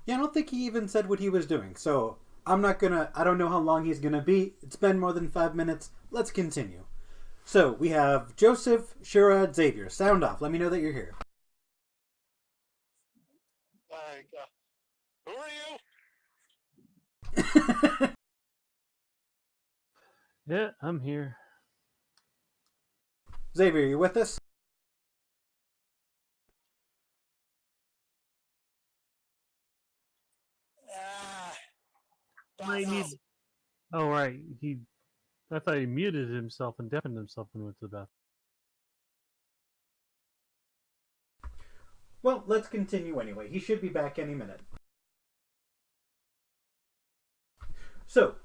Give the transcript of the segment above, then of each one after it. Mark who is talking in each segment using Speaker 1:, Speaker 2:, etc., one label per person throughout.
Speaker 1: Yeah, I don't think he even said what he was doing, so I don't know how long he's gonna be. It's been more than 5 minutes. Let's continue. So, we have Joseph, Shurad, Xavier. Sound off. Let me know that you're here.
Speaker 2: Who are you?
Speaker 3: Yeah, I'm here.
Speaker 1: Xavier, you with us?
Speaker 3: I need. Oh right, he. I thought he muted himself and deafened himself and went to the bathroom.
Speaker 1: Well, let's continue anyway. He should be back any minute. So,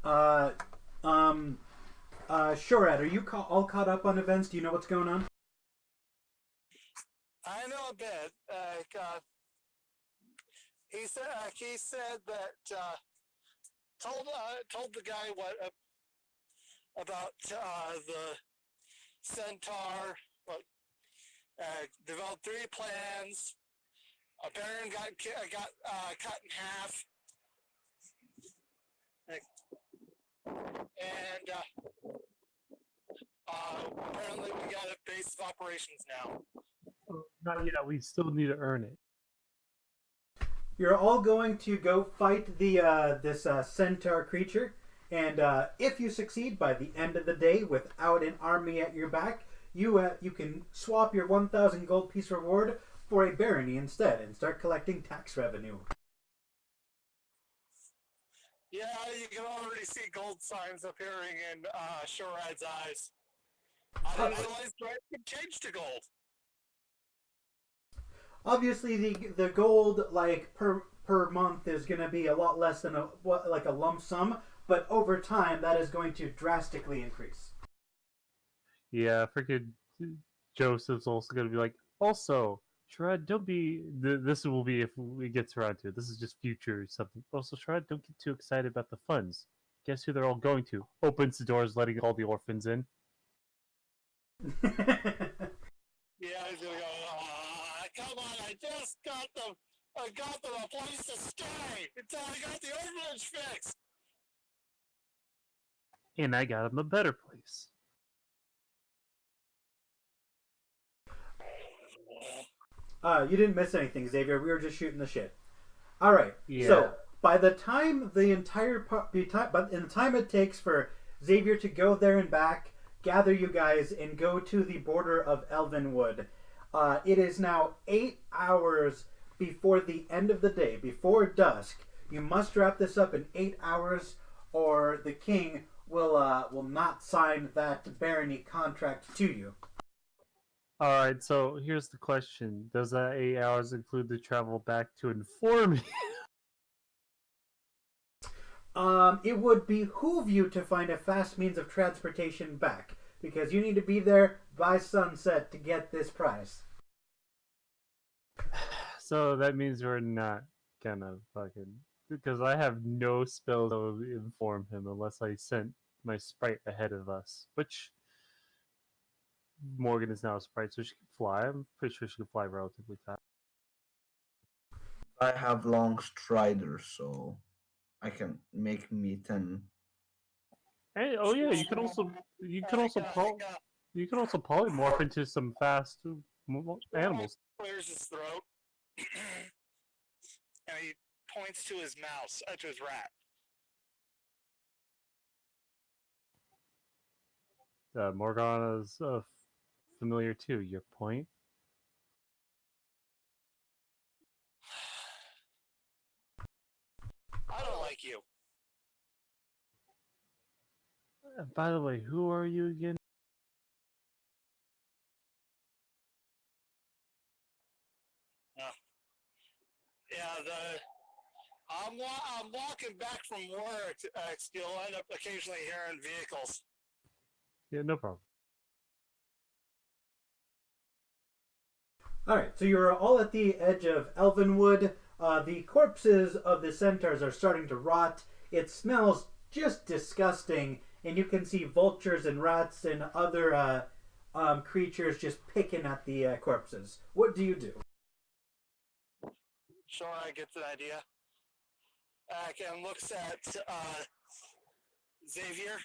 Speaker 1: Shorad, are you all caught up on events? Do you know what's going on?
Speaker 2: I know a bit. He said that told the guy what about the centaur. What developed 3 plans. A baron got cut in half, and apparently we got a base of operations now.
Speaker 3: Not yet. We still need to earn it.
Speaker 1: You're all going to go fight the this centaur creature, and if you succeed by the end of the day without an army at your back, you can swap your 1,000 gold piece reward for a barony instead and start collecting tax revenue.
Speaker 2: Yeah, you can already see gold signs appearing in Shorad's eyes. I didn't realize price could change to gold.
Speaker 1: Obviously, the gold per month is going to be a lot less than a lump sum, but over time that is going to drastically increase.
Speaker 3: Yeah, freaking Joseph's also gonna be like. Also, Shrad, don't be. This will be if we get around to it. This is just future something. Also, Shrad, don't get too excited about the funds. Guess who they're all going to? Opens the doors, letting all the orphans in.
Speaker 2: Yeah, he's gonna go. Come on! I just got them. I got them a place to stay until I got the orphanage fixed.
Speaker 3: And I got him a better place.
Speaker 1: You didn't miss anything, Xavier. We were just shooting the shit. All right.
Speaker 3: Yeah.
Speaker 1: So by the time in the time it takes for Xavier to go there and back, gather you guys, and go to the border of Elvenwood, it is now 8 hours before the end of the day, before dusk. You must wrap this up in 8 hours, or the king will not sign that barony contract to you.
Speaker 3: Alright, so here's the question. Does that 8 hours include the travel back to inform me?
Speaker 1: It would behoove you to find a fast means of transportation back, because you need to be there by sunset to get this prize.
Speaker 3: So that means we're not gonna fucking... Because I have no spell that will inform him unless I sent my sprite ahead of us. Which... Morgan is now a sprite, so she can fly. I'm pretty sure she can fly relatively fast.
Speaker 4: I have long striders, so I can make me 10.
Speaker 3: Hey, oh yeah, you can also polymorph into some fast animals.
Speaker 2: Clears his throat, and he points to his mouse, to his rat.
Speaker 3: Morgana's familiar too. Your point?
Speaker 2: I don't like you.
Speaker 3: By the way, who are you again?
Speaker 2: Yeah, I'm walking back from work. You'll end up occasionally hearing vehicles.
Speaker 3: Yeah, no problem.
Speaker 1: Alright, so you're all at the edge of Elvenwood. The corpses of the centaurs are starting to rot. It smells just disgusting, and you can see vultures and rats and other creatures just picking at the corpses. What do you do?
Speaker 2: Sure, I get the idea. and looks at Xavier.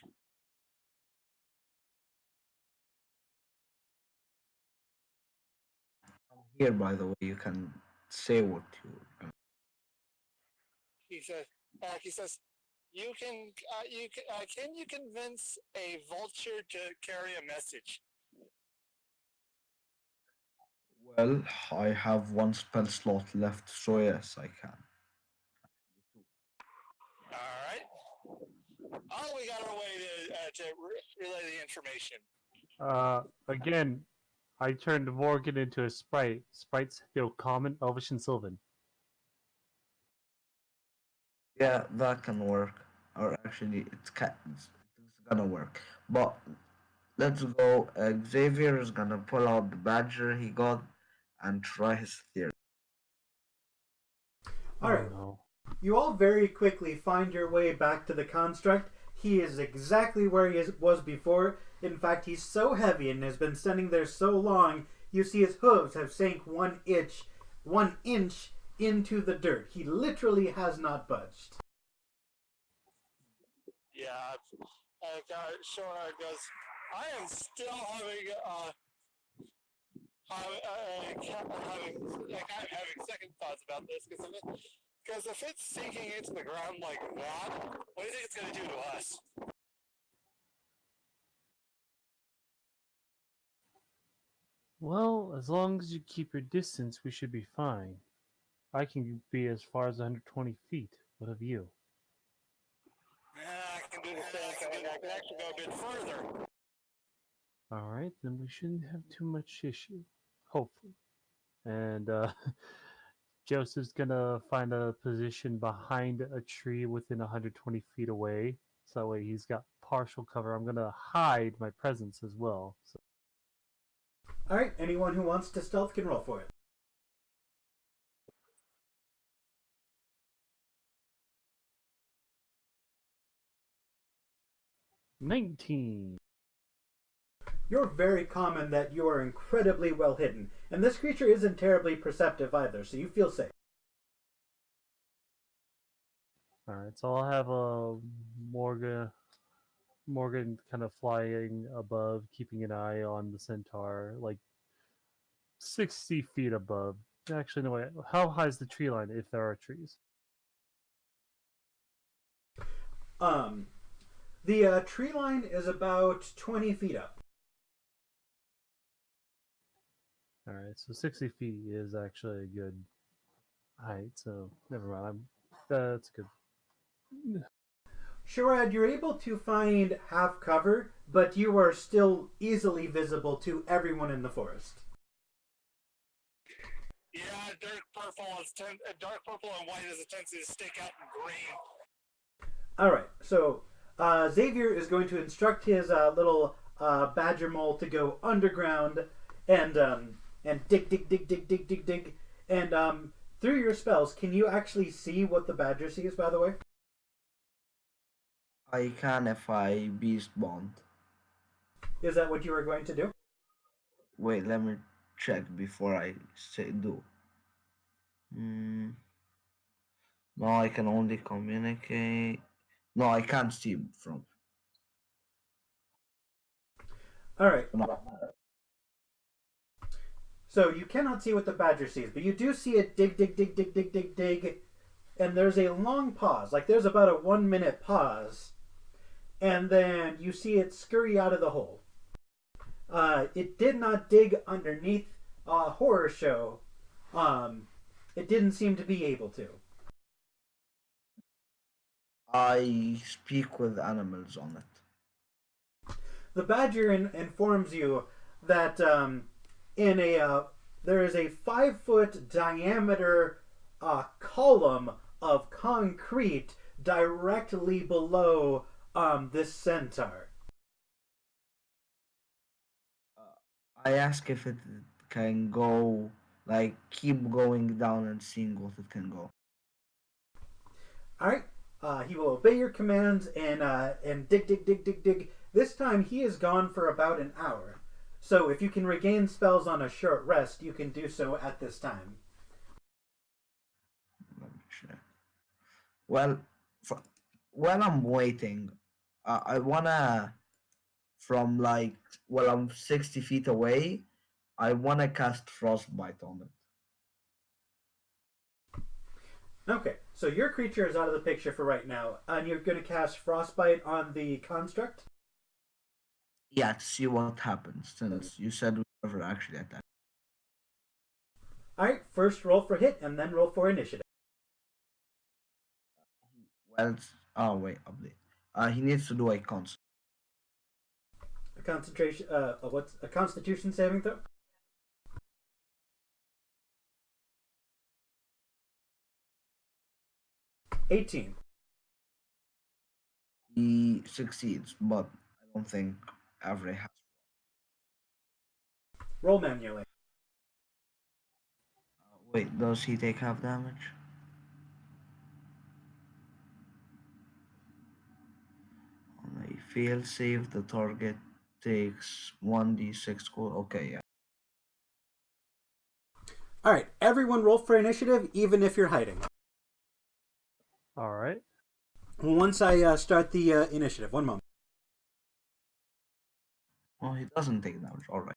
Speaker 4: Here, by the way, you can say what you.
Speaker 2: He says, can you convince a vulture to carry a message?
Speaker 4: Well, I have one spell slot left, so yes, I can.
Speaker 2: All right. Oh, we got our way to relay the information.
Speaker 3: Again, I turned Morgan into a sprite. Sprites feel common, elvish, and sylvan.
Speaker 4: Yeah, that can work. Or actually, it's gonna work. But let's go. Xavier is gonna pull out the badger he got and try his theory.
Speaker 1: Alright,
Speaker 3: no.
Speaker 1: you all very quickly find your way back to the construct. He is exactly where he was before. In fact, he's so heavy and has been standing there so long, you see his hooves have sank 1 inch into the dirt. He literally has not budged.
Speaker 2: Yeah, Shora goes, I am still having second thoughts about this because if it's sinking into the ground like that, what do you think it's going to do to us?
Speaker 3: Well, as long as you keep your distance, we should be fine. I can be as far as 120 feet. What of you?
Speaker 2: I can do the same thing. I can actually go a bit further.
Speaker 3: Alright, then we shouldn't have too much issue. Hopefully. And, Joseph's gonna find a position behind a tree within 120 feet away. So that way he's got partial cover. I'm gonna hide my presence as well. So.
Speaker 1: Alright, anyone who wants to stealth can roll for it.
Speaker 3: $19.
Speaker 1: You're very common that you are incredibly well hidden, and this creature isn't terribly perceptive either, so you feel safe.
Speaker 3: Alright, so I'll have a Morgan kind of flying above, keeping an eye on the centaur, like 60 feet above. Actually, no, wait. How high is the tree line if there are trees?
Speaker 1: The tree line is about 20 feet up.
Speaker 3: Alright, so 60 feet is actually a good height, so never mind. That's good.
Speaker 1: Shurad, you're able to find half cover, but you are still easily visible to everyone in the forest.
Speaker 2: Yeah, dark purple and white has a tendency to stick out in green.
Speaker 1: Alright, so Xavier is going to instruct his little badger mole to go underground and dig. And through your spells, can you actually see what the badger sees, by the way?
Speaker 4: I can if I beast bond.
Speaker 1: Is that what you were going to do?
Speaker 4: Wait, let me check before I say do. No, I can only communicate. No, I can't see from.
Speaker 1: Alright,
Speaker 4: No.
Speaker 1: so you cannot see what the badger sees, but you do see it dig, and there's a long pause, like there's about a 1 minute pause, and then you see it scurry out of the hole. It did not dig underneath Horrorshow. It didn't seem to be able to.
Speaker 4: I speak with animals on it.
Speaker 1: The badger informs you that there is a 5-foot diameter column of concrete directly below this centaur.
Speaker 4: I ask if it can go, like, keep going down and seeing what it can go.
Speaker 1: Alright, he will obey your commands and dig. This time he is gone for about an hour. So if you can regain spells on a short rest, you can do so at this time.
Speaker 4: Let me check. Well, for, while I'm waiting, I wanna from like well I'm 60 feet away. I wanna cast frostbite on it.
Speaker 1: Okay, so your creature is out of the picture for right now, and you're going to cast Frostbite on the construct.
Speaker 4: Yeah, to see what happens. Since you said we never actually attacked.
Speaker 1: All right, first roll for hit, and then roll for initiative.
Speaker 4: Well, oh wait, update. He needs to do a con.
Speaker 1: A concentration. What's a Constitution saving throw? $18.
Speaker 4: He succeeds, but I don't think Avery has.
Speaker 1: Roll manually.
Speaker 4: Wait, does he take half damage? On a fail save, the target takes 1d6 cold. Okay, yeah.
Speaker 1: All right, everyone roll for initiative, even if you're hiding.
Speaker 3: All right.
Speaker 1: Once I start the initiative, one moment.
Speaker 4: Well, he doesn't take damage. All right.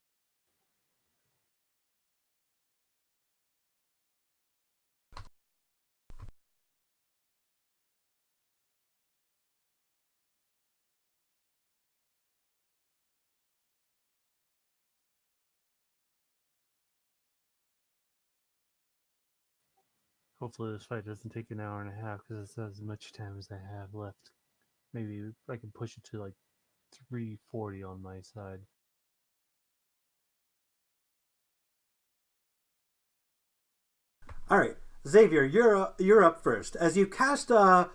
Speaker 3: Hopefully this fight doesn't take an hour and a half because it's as much time as I have left. Maybe I can push it to like 340 on my side.
Speaker 1: All right, Xavier, you're up first. As you cast a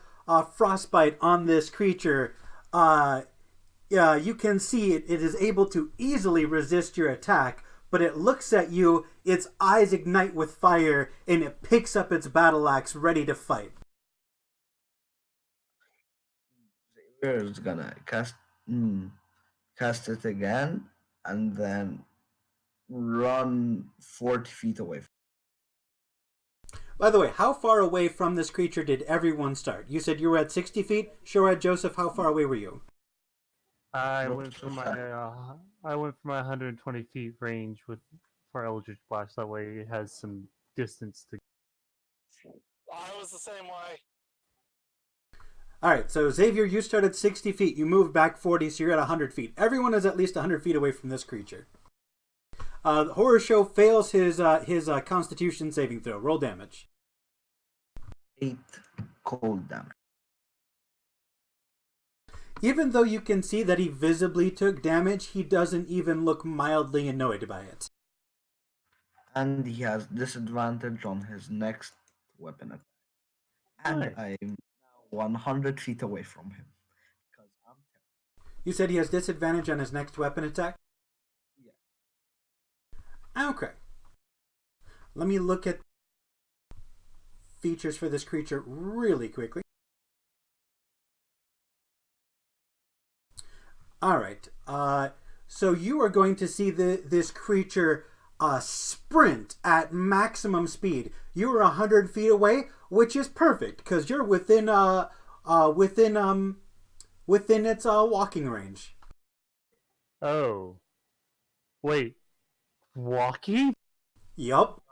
Speaker 1: frostbite on this creature, yeah, you can see it is able to easily resist your attack, but it looks at you, its eyes ignite with fire, and it picks up its battle axe ready to fight.
Speaker 4: Xavier is gonna cast it again, and then run 40 feet away.
Speaker 1: By the way, how far away from this creature did everyone start? You said you were at 60 feet. Shorad Joseph, how far away were you?
Speaker 3: I
Speaker 4: Not
Speaker 3: went
Speaker 4: so
Speaker 3: for
Speaker 4: far.
Speaker 3: my 120 feet range with for Eldritch Blast. That way it has some distance to.
Speaker 2: I was the same way.
Speaker 1: All right, so Xavier, you started 60 feet. You moved back 40, so you're at 100 feet. Everyone is at least 100 feet away from this creature. The Horrorshow fails his Constitution saving throw. Roll damage.
Speaker 4: 8 cold damage.
Speaker 1: Even though you can see that he visibly took damage, he doesn't even look mildly annoyed by it.
Speaker 4: And he has disadvantage on his next weapon attack. And
Speaker 3: Nice.
Speaker 4: I'm now 100 feet away from him. Because I'm terrible.
Speaker 1: You said he has disadvantage on his next weapon attack?
Speaker 4: Yeah.
Speaker 1: Okay. Let me look at features for this creature really quickly. All right. So you are going to see this creature sprint at maximum speed. You are 100 feet away, which is perfect because you're within its walking range.
Speaker 3: Oh, wait, walking?
Speaker 1: Yup.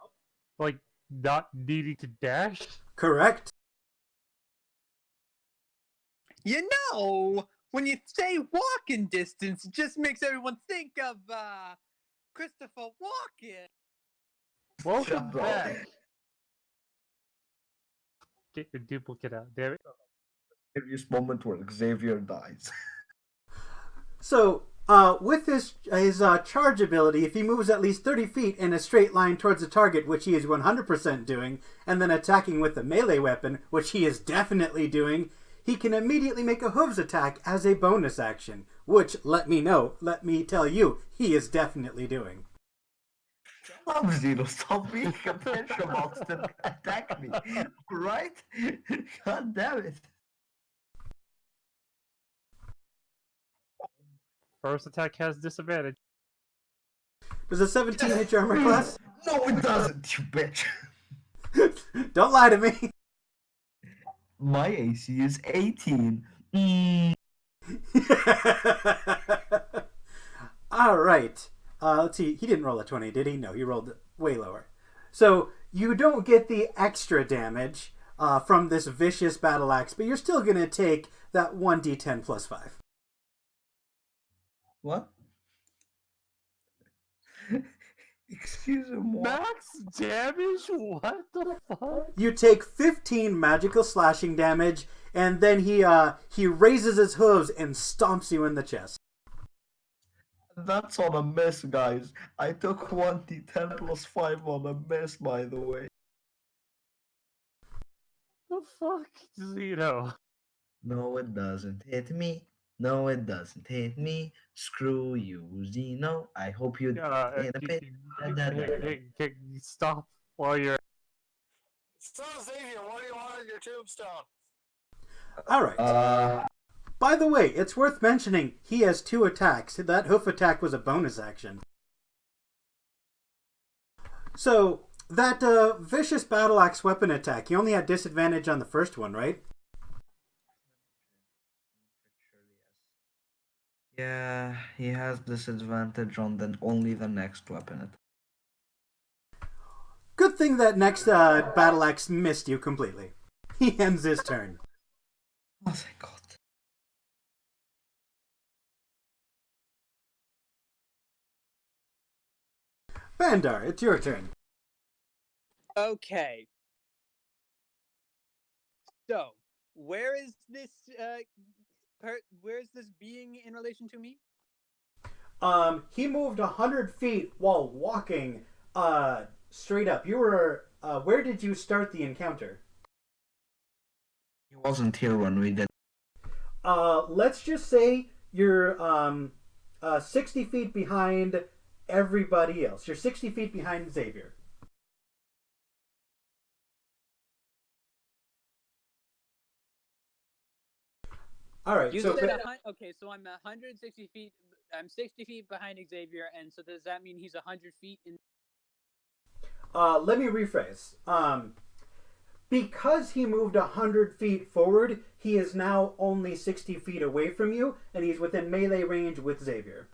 Speaker 3: Like not needing to dash?
Speaker 1: Correct.
Speaker 5: You know, when you say walking distance, it just makes everyone think of Christopher Walken.
Speaker 3: Welcome
Speaker 4: Shut up.
Speaker 3: back. Get your duplicate out, damn it.
Speaker 4: Serious moment where Xavier dies.
Speaker 1: So, with his charge ability, if he moves at least 30 feet in a straight line towards the target, which he is 100% doing, and then attacking with a melee weapon, which he is definitely doing, he can immediately make a hooves attack as a bonus action, which, let me tell you, he is definitely doing.
Speaker 4: Stop, Zero. Stop being a bitch about to attack me. Right? God damn it.
Speaker 3: First attack has disadvantage.
Speaker 1: Does a 17 hit your armor class?
Speaker 4: No, it doesn't, you bitch.
Speaker 1: Don't lie to me.
Speaker 4: My AC is 18. Mm.
Speaker 1: All right. Let's see. He didn't roll a 20, did he? No, he rolled way lower. So you don't get the extra damage from this vicious battle axe, but you're still going to take that 1d10 plus 5.
Speaker 4: What? Excuse me.
Speaker 3: Max damage? What the fuck?
Speaker 1: You take 15 magical slashing damage, and then he raises his hooves and stomps you in the chest.
Speaker 4: That's on a miss, guys. I took 1d10 plus 5 on a miss, by the way.
Speaker 3: The fuck? Zeno.
Speaker 4: No, it doesn't hit me. No, it doesn't hit me. Screw you, Zeno. I hope you in a pit.
Speaker 3: Hey, stop while you're.
Speaker 2: So, Xavier, what do you want on your tombstone?
Speaker 1: All right. By the way, it's worth mentioning he has 2 attacks. That hoof attack was a bonus action. So, that vicious battle axe weapon attack, you only had disadvantage on the first one, right?
Speaker 4: Yeah, he has disadvantage on only the next weapon.
Speaker 1: Good thing that next battle axe missed you completely. He ends his turn.
Speaker 4: Oh, thank God.
Speaker 1: Bandar, it's your turn.
Speaker 5: Okay. So, where is this being in relation to me?
Speaker 1: He moved 100 feet while walking straight up. You were where did you start the encounter?
Speaker 4: He wasn't here when we did.
Speaker 1: Let's just say you're 60 feet behind everybody else. You're 60 feet behind Xavier. All right.
Speaker 5: You
Speaker 1: So
Speaker 5: said okay, so I'm 160 feet. I'm 60 feet behind Xavier, and so does that mean he's 100 feet in?
Speaker 1: let me rephrase. Because he moved 100 feet forward, he is now only 60 feet away from you, and he's within melee range with Xavier.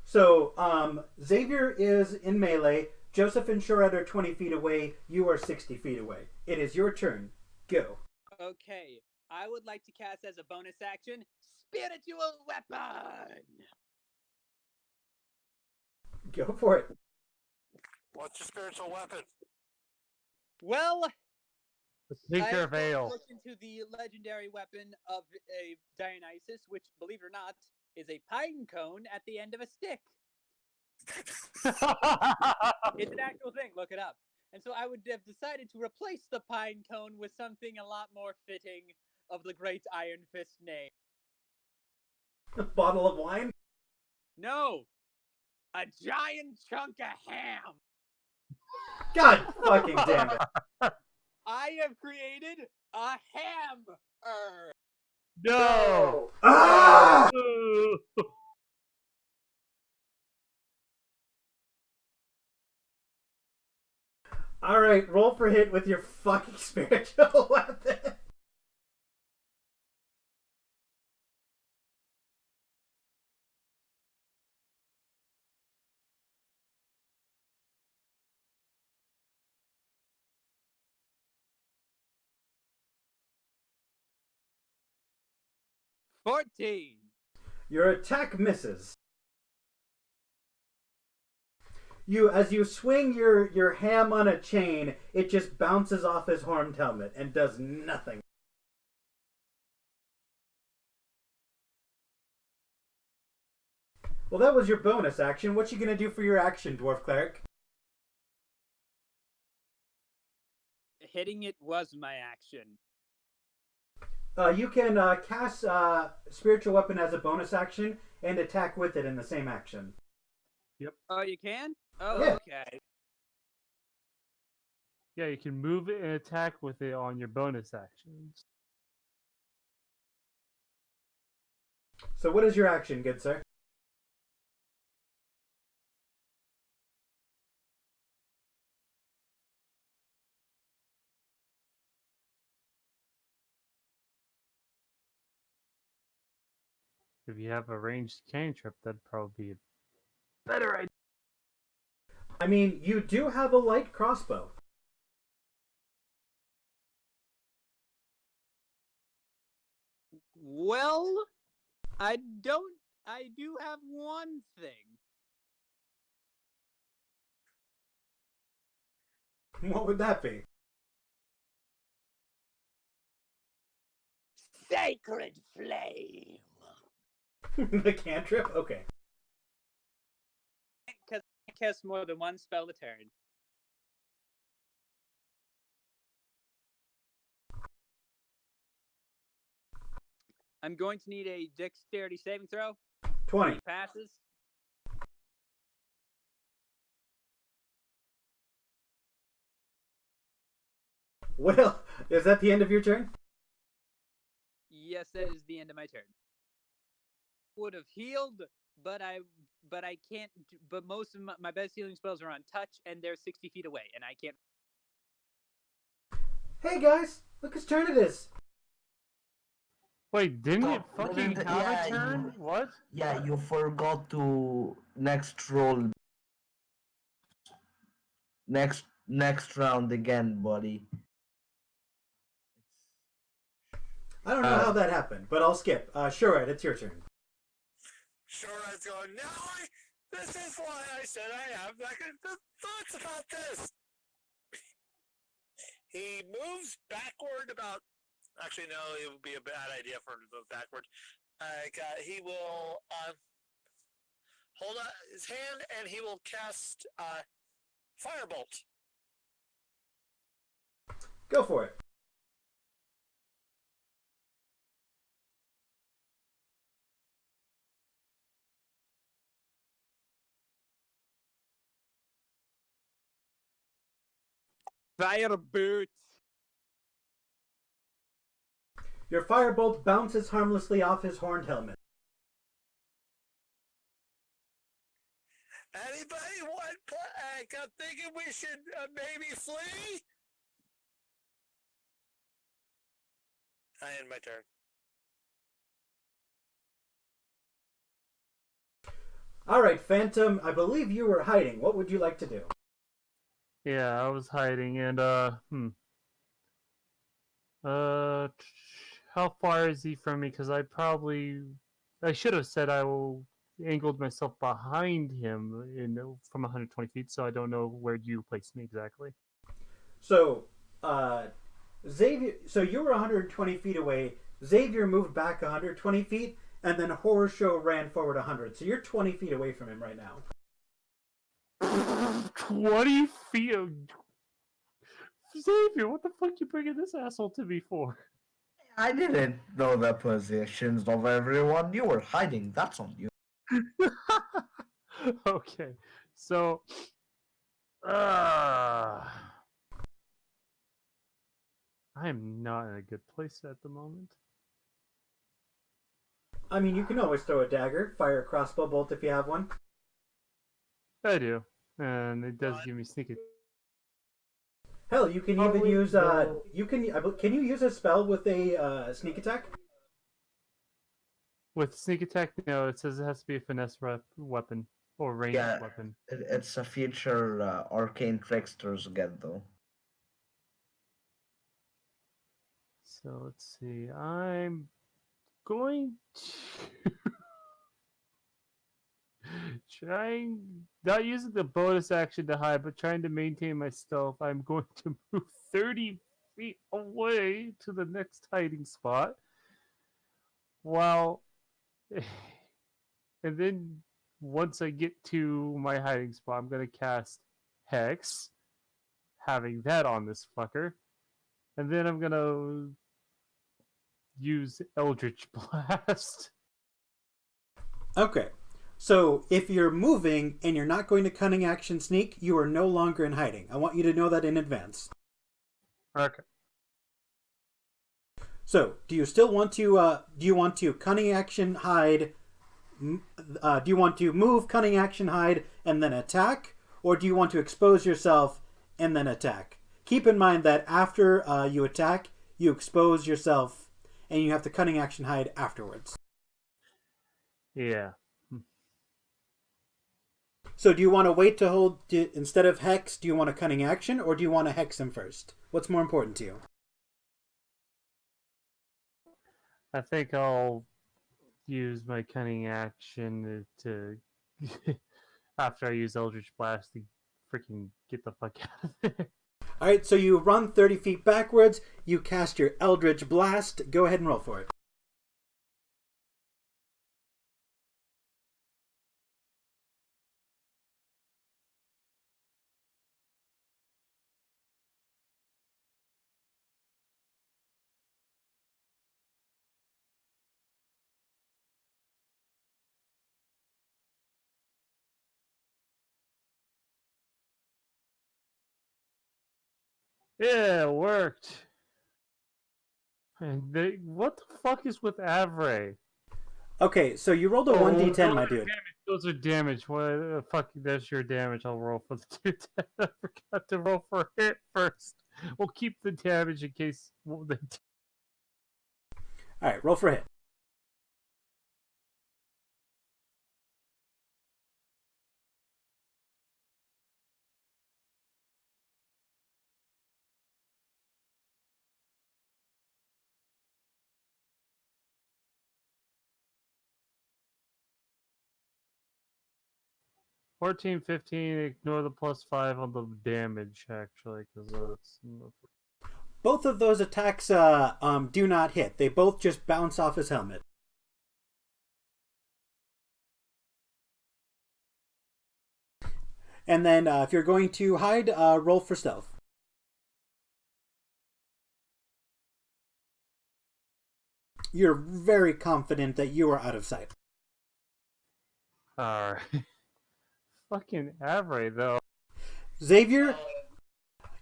Speaker 1: So, Xavier is in melee. Joseph and Charette are 20 feet away. You are 60 feet away. It is your turn. Go.
Speaker 5: Okay, I would like to cast as a bonus action spiritual weapon.
Speaker 1: Go for it.
Speaker 2: What's your spiritual weapon?
Speaker 5: Well,
Speaker 3: The
Speaker 5: I
Speaker 3: Tinker of Ale.
Speaker 5: looked into the legendary weapon of a Dionysus, which, believe it or not, is a pine cone at the end of a stick. It's an actual thing. Look it up. And so I would have decided to replace the pine cone with something a lot more fitting of the great Iron Fist name.
Speaker 1: A bottle of wine?
Speaker 5: No, a giant chunk of ham.
Speaker 1: God fucking damn it.
Speaker 5: I have created a hammer.
Speaker 3: No!
Speaker 1: Ah! All right, roll for hit with your fucking spiritual weapon.
Speaker 5: $14.
Speaker 1: Your attack misses. As you swing your ham on a chain, it just bounces off his horned helmet and does nothing. Well, that was your bonus action. What you gonna do for your action, Dwarf Cleric?
Speaker 5: Hitting it was my action.
Speaker 1: You can cast Spiritual Weapon as a bonus action and attack with it in the same action.
Speaker 3: Yep.
Speaker 5: Oh, you can? Oh,
Speaker 1: Yeah.
Speaker 5: okay.
Speaker 3: Yeah, you can move it and attack with it on your bonus actions.
Speaker 1: So what is your action, good sir?
Speaker 3: If you have a ranged cantrip, that'd probably be a better idea.
Speaker 1: I mean, you do have a light crossbow.
Speaker 5: Well, I do have one thing.
Speaker 1: What would that be?
Speaker 5: Sacred flame.
Speaker 1: The cantrip? Okay.
Speaker 5: Because I cast more than one spell a turn. I'm going to need a dexterity saving throw.
Speaker 1: 20.
Speaker 5: He passes.
Speaker 1: Well, is that the end of your turn?
Speaker 5: Yes, that is the end of my turn. Would have healed, but I can't. But most of my best healing spells are on touch, and they're 60 feet away, and I can't.
Speaker 1: Hey guys, look whose turn it is.
Speaker 3: Wait, didn't it
Speaker 4: Oh,
Speaker 3: fucking
Speaker 4: didn't-
Speaker 3: have
Speaker 4: yeah,
Speaker 3: a turn?
Speaker 4: you-
Speaker 3: What?
Speaker 4: Yeah, you forgot to next roll. Next round again, buddy.
Speaker 1: I don't know how that happened, but I'll skip. Sure, Ed, it's your turn.
Speaker 2: Sure, I was going, no, this is why I said I have thoughts about this. He moves backward about, actually, no, it would be a bad idea for him to move backward. He will hold out his hand and he will cast Firebolt.
Speaker 1: Go for it.
Speaker 5: Fire boots.
Speaker 1: Your firebolt bounces harmlessly off his horned helmet.
Speaker 2: Anybody want? I'm thinking we should maybe flee. I end my turn.
Speaker 1: All right, Phantom, I believe you were hiding. What would you like to do?
Speaker 3: Yeah, I was hiding, and how far is he from me? Because I should have said angled myself behind him from 120 feet, so I don't know where you placed me exactly.
Speaker 1: So, Xavier, so you were 120 feet away. Xavier moved back 120 feet, and then Horrorshow ran forward 100. So you're 20 feet away from him right now.
Speaker 3: 20 feet of... Xavier, what the fuck you bringing this asshole to me for?
Speaker 4: I didn't know the positions of everyone. You were hiding. That's on you.
Speaker 3: Okay, so... I am not in a good place at the moment.
Speaker 1: I mean, you can always throw a dagger, fire a crossbow bolt if you have one.
Speaker 3: I do, and it does give me sneak attack.
Speaker 1: Hell, you can even
Speaker 4: wait,
Speaker 1: use
Speaker 4: no.
Speaker 1: Can you use a spell with a sneak attack?
Speaker 3: With sneak attack, no, it says it has to be a finesse weapon or ranged
Speaker 4: Yeah.
Speaker 3: weapon.
Speaker 4: It's a feature arcane tricksters get though.
Speaker 3: So let's see. I'm going to trying not using the bonus action to hide, but trying to maintain my stealth. I'm going to move 30 feet away to the next hiding spot. While and then once I get to my hiding spot, I'm gonna cast Hex, having that on this fucker, and then I'm gonna use Eldritch Blast.
Speaker 1: Okay. So if you're moving and you're not going to cunning action sneak, you are no longer in hiding. I want you to know that in advance.
Speaker 3: Okay.
Speaker 1: So, do you still want to? Do you want to cunning action hide? Do you want to move, cunning action hide, and then attack, or do you want to expose yourself and then attack? Keep in mind that after you attack, you expose yourself, and you have to cunning action hide afterwards.
Speaker 3: Yeah.
Speaker 1: So do you want to wait to hold instead of hex? Do you want a cunning action, or do you want to hex him first? What's more important to you?
Speaker 3: I think I'll use my cunning action to after I use Eldritch Blast to freaking get the fuck out of there.
Speaker 1: All right, so you run 30 feet backwards. You cast your Eldritch Blast. Go ahead and roll for it.
Speaker 3: Yeah, it worked. And what the fuck is with Avray?
Speaker 1: Okay, so you rolled a 1d10, my dude.
Speaker 3: Those are damage. What fuck? That's your damage. I'll roll for the 2d10. I forgot to roll for hit first. We'll keep the damage in case.
Speaker 1: All right, roll for hit.
Speaker 3: $14, $15. Ignore the +5 on the damage, actually, because it's.
Speaker 1: Both of those attacks do not hit. They both just bounce off his helmet. And then if you're going to hide, roll for stealth. You're very confident that you are out of sight.
Speaker 3: Alright. Fucking Avray, though.
Speaker 1: Xavier,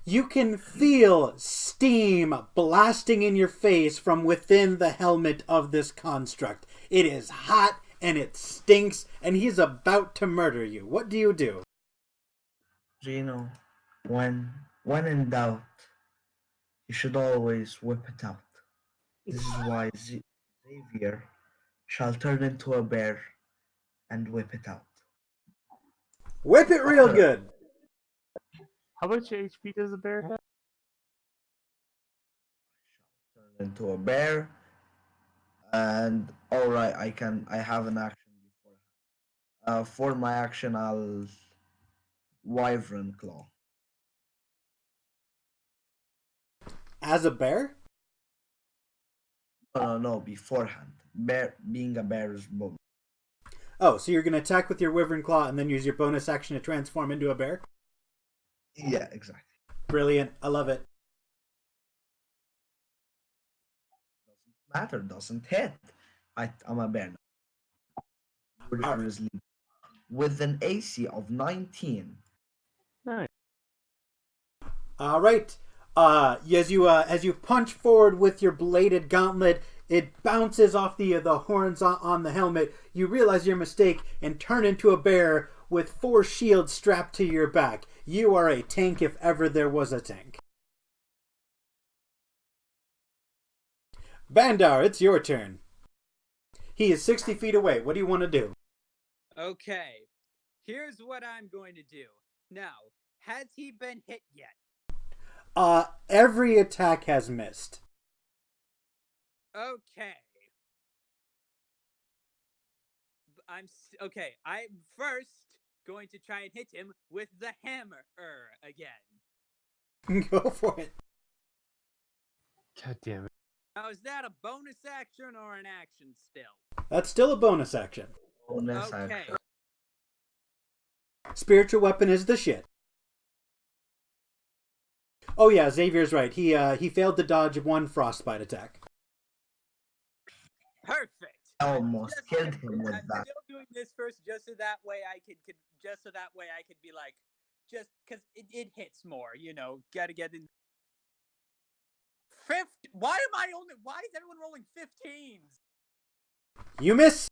Speaker 1: you can feel steam blasting in your face from within the helmet of this construct. It is hot and it stinks, and he's about to murder you. What do you do?
Speaker 4: Gino, when in doubt, you should always whip it out. This is why Xavier shall turn into a bear and whip it out.
Speaker 1: Whip it real good.
Speaker 3: How much HP does a bear have?
Speaker 4: Turn into a bear, and alright, I have an action before. For my action, I'll Wyvern Claw.
Speaker 1: As a bear?
Speaker 4: No, beforehand. Being a bear is bonus.
Speaker 1: Oh, so you're going to attack with your Wyvern Claw and then use your bonus action to transform into a bear?
Speaker 4: Yeah, exactly.
Speaker 1: Brilliant. I love it.
Speaker 4: Doesn't hit. I'm a bear now.
Speaker 1: All
Speaker 4: Grizzly. With an AC of 19.
Speaker 3: Nice.
Speaker 1: All right. As you punch forward with your bladed gauntlet, it bounces off the horns on the helmet. You realize your mistake and turn into a bear with 4 shields strapped to your back. You are a tank if ever there was a tank. Bandar, it's your turn. He is 60 feet away. What do you want to do?
Speaker 5: Okay, here's what I'm going to do. Now, has he been hit yet?
Speaker 1: Every attack has missed.
Speaker 5: Okay. I'm first going to try and hit him with the hammer again.
Speaker 1: Go for it.
Speaker 3: God damn it.
Speaker 5: Now, is that a bonus action or an action still?
Speaker 1: That's still a bonus action.
Speaker 4: Bonus
Speaker 5: Okay.
Speaker 4: action.
Speaker 1: Spiritual weapon is the shit. Oh yeah, Xavier's right. He failed to dodge 1 frostbite attack.
Speaker 5: Perfect.
Speaker 4: I almost killed him with
Speaker 5: I'm
Speaker 4: that.
Speaker 5: still doing this first, just so that way I could be like, just because it hits more, Gotta get in. 50. Why is everyone rolling 15s?
Speaker 1: You miss.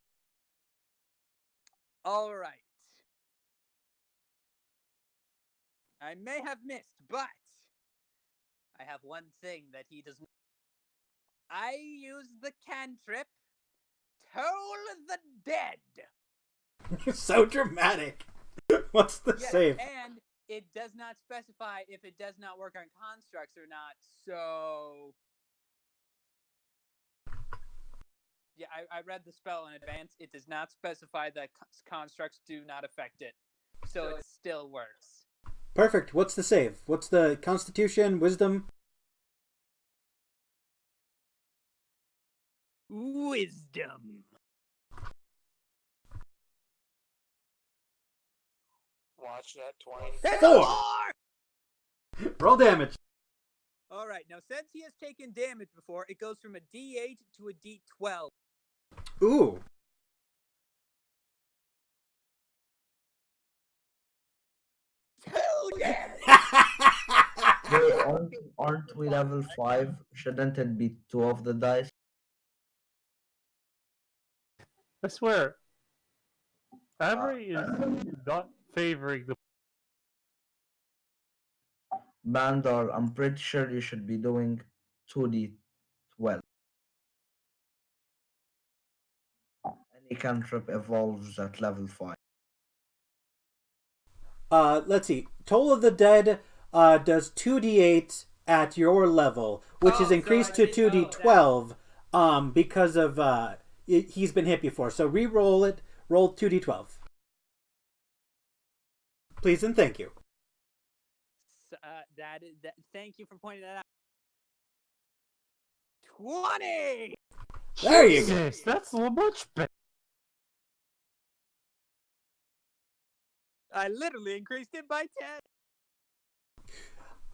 Speaker 5: All right. I may have missed, but I have one thing that he doesn't. I use the cantrip Toll the Dead.
Speaker 1: So dramatic. What's the
Speaker 5: Yes,
Speaker 1: save?
Speaker 5: and it does not specify if it does not work on constructs or not, so... Yeah, I read the spell in advance. It does not specify that constructs do not affect it, so it still works.
Speaker 1: Perfect. What's the save? What's the Constitution, Wisdom?
Speaker 5: Wisdom.
Speaker 2: Watch that 20.
Speaker 5: It's
Speaker 1: 4! Roll damage.
Speaker 5: All right, now since he has taken damage before, it goes from a D8 to a D12.
Speaker 1: Ooh.
Speaker 5: Two damage.
Speaker 4: Wait, aren't we level 5? Shouldn't it be 2 of the dice?
Speaker 3: I swear, Avery is not favoring the.
Speaker 4: Bandar, I'm pretty sure you should be doing 2d12. Any cantrip evolves at level 5.
Speaker 1: Let's see. Toll of the Dead does 2d8 at your level, which is
Speaker 5: so
Speaker 1: increased
Speaker 5: I
Speaker 1: to
Speaker 5: didn't-
Speaker 1: 2d12 because of he's been hit before. So re-roll it. Roll 2d12. Please and thank you.
Speaker 5: Thank you for pointing that out. 20.
Speaker 1: There you go.
Speaker 3: Jesus, that's much better.
Speaker 5: I literally increased it by 10.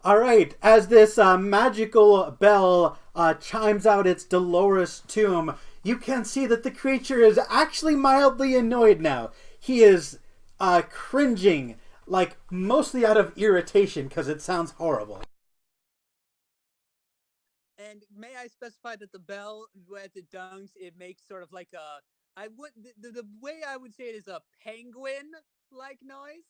Speaker 1: All right, as this magical bell chimes out its dolorous tomb, you can see that the creature is actually mildly annoyed now. He is cringing, like mostly out of irritation because it sounds horrible.
Speaker 5: And may I specify that the bell, as it dungs, it makes sort of like a... the way I would say it is a penguin-like noise.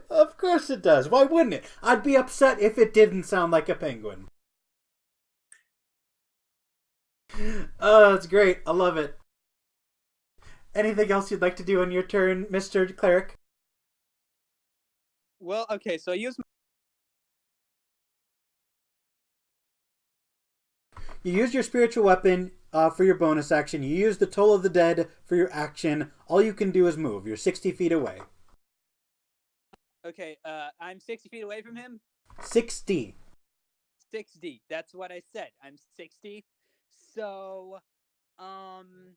Speaker 1: Of course it does. Why wouldn't it? I'd be upset if it didn't sound like a penguin. Oh, it's great. I love it. Anything else you'd like to do on your turn, Mr. Cleric?
Speaker 5: Well, okay, so I use...
Speaker 1: You use your spiritual weapon for your bonus action. You use the Toll of the Dead for your action. All you can do is move. You're 60 feet away.
Speaker 5: Okay, I'm 60 feet away from him.
Speaker 1: 60.
Speaker 5: 60. That's what I said. I'm 60. So, you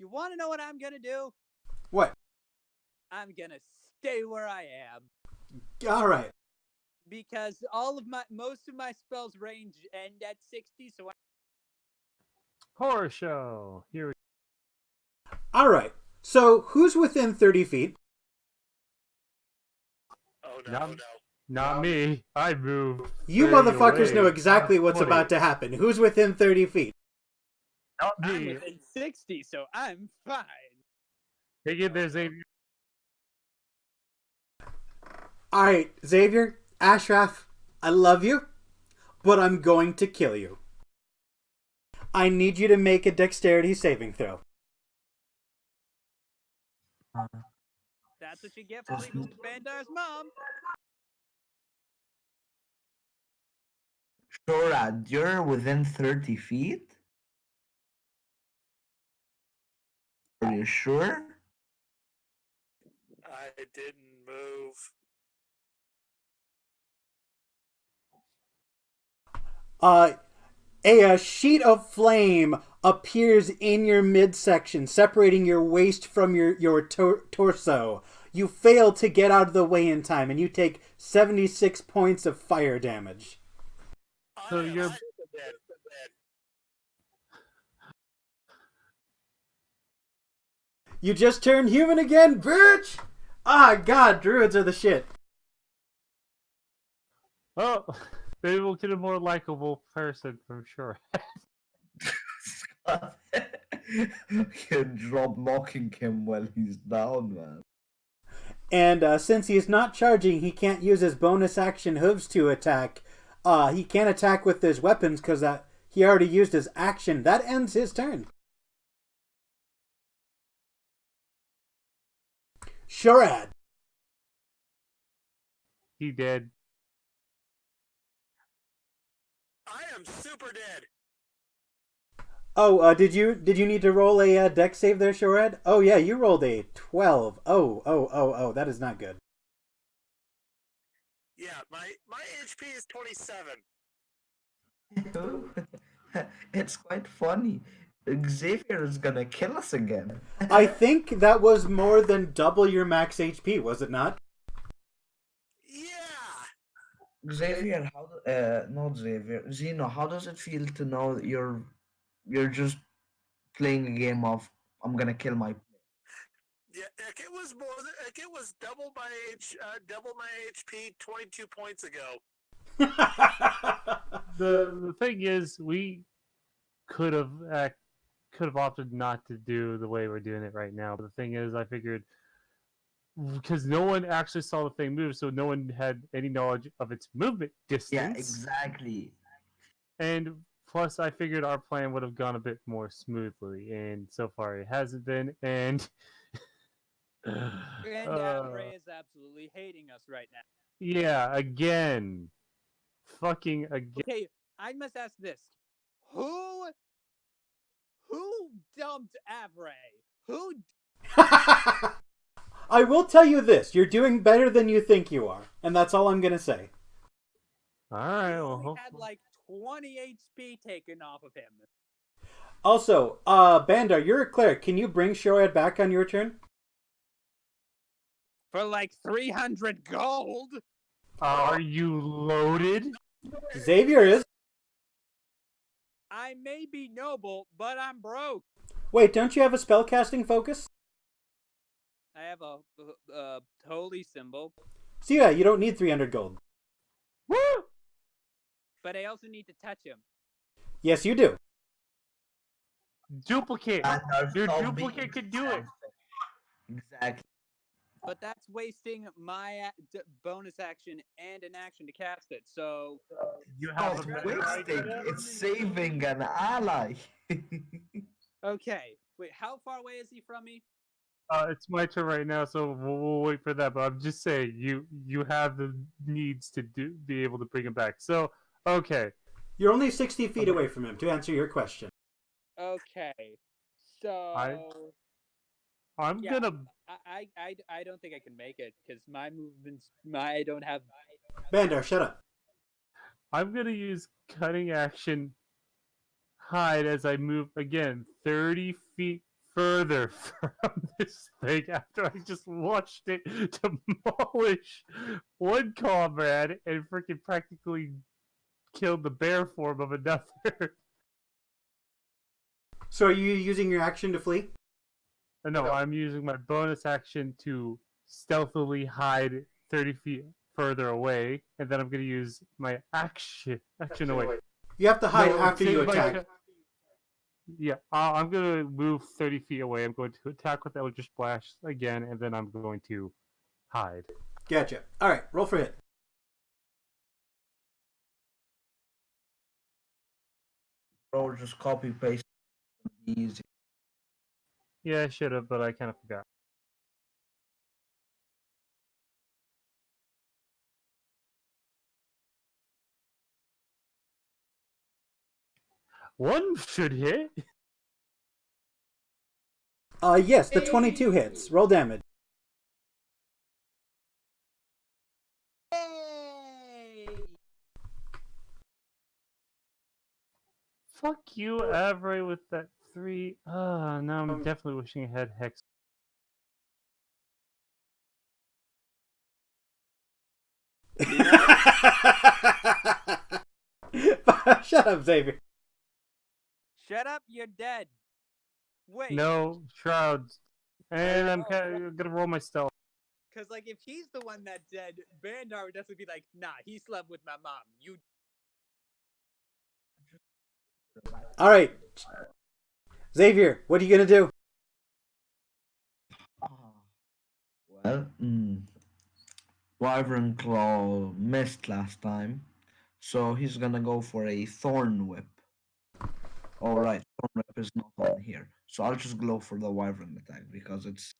Speaker 5: want to know what I'm gonna do?
Speaker 1: What?
Speaker 5: I'm gonna stay where I am
Speaker 1: All right.
Speaker 5: because most of my spells range end at 60. So
Speaker 3: Horrorshow. Here we
Speaker 1: All right. So who's within 30 feet?
Speaker 2: Oh, no,
Speaker 3: Yum.
Speaker 2: no.
Speaker 3: Not me. I moved.
Speaker 1: You
Speaker 3: Stay
Speaker 1: motherfuckers
Speaker 3: away.
Speaker 1: know exactly what's
Speaker 3: 20.
Speaker 1: about to happen. Who's within 30 feet?
Speaker 3: Not
Speaker 5: I'm
Speaker 3: me.
Speaker 5: within 60, so I'm fine.
Speaker 3: Hang in there, Xavier.
Speaker 1: All right, Xavier, Ashraf, I love you, but I'm going to kill you. I need you to make a dexterity saving throw.
Speaker 5: That's what you get for sleeping with Bandar's mom.
Speaker 4: Shorad, you're within 30 feet? Are you sure?
Speaker 2: I didn't move.
Speaker 1: A sheet of flame appears in your midsection, separating your waist from your torso. You fail to get out of the way in time, and you take 76 points of fire damage.
Speaker 3: So
Speaker 2: I am
Speaker 3: you're-
Speaker 2: dead.
Speaker 1: You just turned human again, bitch! Ah, God, druids are the shit.
Speaker 3: Oh, maybe we'll get a more likable person from sure.
Speaker 4: Kid drop knocking him while he's down, man.
Speaker 1: And since he's not charging, he can't use his bonus action hooves to attack. He can't attack with his weapons because He already used his action. That ends his turn. Shurad.
Speaker 3: He did.
Speaker 2: I am super dead.
Speaker 1: Oh, did you need to roll a deck save there, Shurad? Oh yeah, you rolled a 12. Oh, that is not good.
Speaker 2: Yeah, my HP is 27.
Speaker 4: It's quite funny. Xavier is gonna kill us again.
Speaker 1: I think that was more than double your max HP, was it not?
Speaker 2: Yeah.
Speaker 4: Xavier, not Xavier, Zeno, how does it feel to know that you're just playing a game of I'm gonna kill my
Speaker 2: Yeah, like it was more than like it was double my HP 22 points ago.
Speaker 3: The thing is, we could have opted not to do the way we're doing it right now. But the thing is, I figured because no one actually saw the thing move, so no one had any knowledge of its movement distance.
Speaker 4: Yeah, exactly.
Speaker 3: And plus, I figured our plan would have gone a bit more smoothly, and so far it hasn't been. And
Speaker 5: Avray is absolutely hating us right now.
Speaker 3: yeah, again, fucking again.
Speaker 5: Okay, I must ask this: Who dumped Avray? Who?
Speaker 1: I will tell you this: you're doing better than you think you are, and that's all I'm gonna say.
Speaker 3: All right,
Speaker 5: He
Speaker 3: well,
Speaker 5: only had like 20 HP taken off of him.
Speaker 1: Also, Bandar, you're a cleric. Can you bring Shurad back on your turn?
Speaker 5: For like 300 gold?
Speaker 3: are you loaded?
Speaker 1: Xavier is.
Speaker 5: I may be noble, but I'm broke.
Speaker 1: Wait, don't you have a spellcasting focus?
Speaker 5: I have a holy symbol,
Speaker 1: So yeah, you don't need 300 gold.
Speaker 3: Woo!
Speaker 5: but I also need to touch him.
Speaker 1: Yes, you do.
Speaker 3: Duplicate.
Speaker 4: And our
Speaker 3: Your
Speaker 4: zombie
Speaker 3: duplicate could do it.
Speaker 4: Exactly.
Speaker 5: But that's wasting my bonus action and an action to cast it. So
Speaker 3: You
Speaker 4: Not
Speaker 3: have a better
Speaker 4: wasting,
Speaker 3: idea?
Speaker 4: it's saving an ally.
Speaker 5: okay, wait, how far away is he from me?
Speaker 3: It's my turn right now, so we'll wait for that. But I'm just saying, you have the needs to be able to bring him back. So okay,
Speaker 1: You're only 60 feet away from him, to answer your question.
Speaker 5: Okay, so
Speaker 3: I'm
Speaker 5: yeah.
Speaker 3: gonna.
Speaker 5: I don't think I can make it because my movements, I don't have.
Speaker 1: Bandar, shut up.
Speaker 3: I'm gonna use cutting action hide as I move again 30 feet further from this thing after I just watched it demolish one comrade and freaking practically killed the bear form of another.
Speaker 1: So are you using your action to flee?
Speaker 3: No, I'm using my bonus action to stealthily hide 30 feet further away, and then I'm going to use my action away.
Speaker 1: You have to hide
Speaker 3: No,
Speaker 1: after you
Speaker 3: save my
Speaker 1: attack.
Speaker 3: Yeah, I'm going to move 30 feet away. I'm going to attack with Eldritch Splash again, and then I'm going to hide.
Speaker 1: Gotcha. Alright, roll for hit.
Speaker 4: Bro, just copy paste. Easy.
Speaker 3: Yeah, I should have, but I kind of forgot. One should hit.
Speaker 1: Yes, the 22 hits. Roll damage.
Speaker 5: Hey!
Speaker 3: Fuck you, Avray, with that 3. Now I'm definitely wishing I had Hex.
Speaker 1: Shut up, Xavier.
Speaker 5: Shut up! You're dead. Wait.
Speaker 3: No, Shrouds. And I'm gonna roll my stealth.
Speaker 5: Because, like, if he's the one that dead, Bandar would definitely be like, nah, he slept with my mom. You.
Speaker 1: Alright. Xavier, what are you gonna do?
Speaker 4: Well, Wyvern Claw missed last time, so he's gonna go for a Thorn Whip. All right, Storm Rep is not on here, so I'll just go for the Wyvern attack because it's.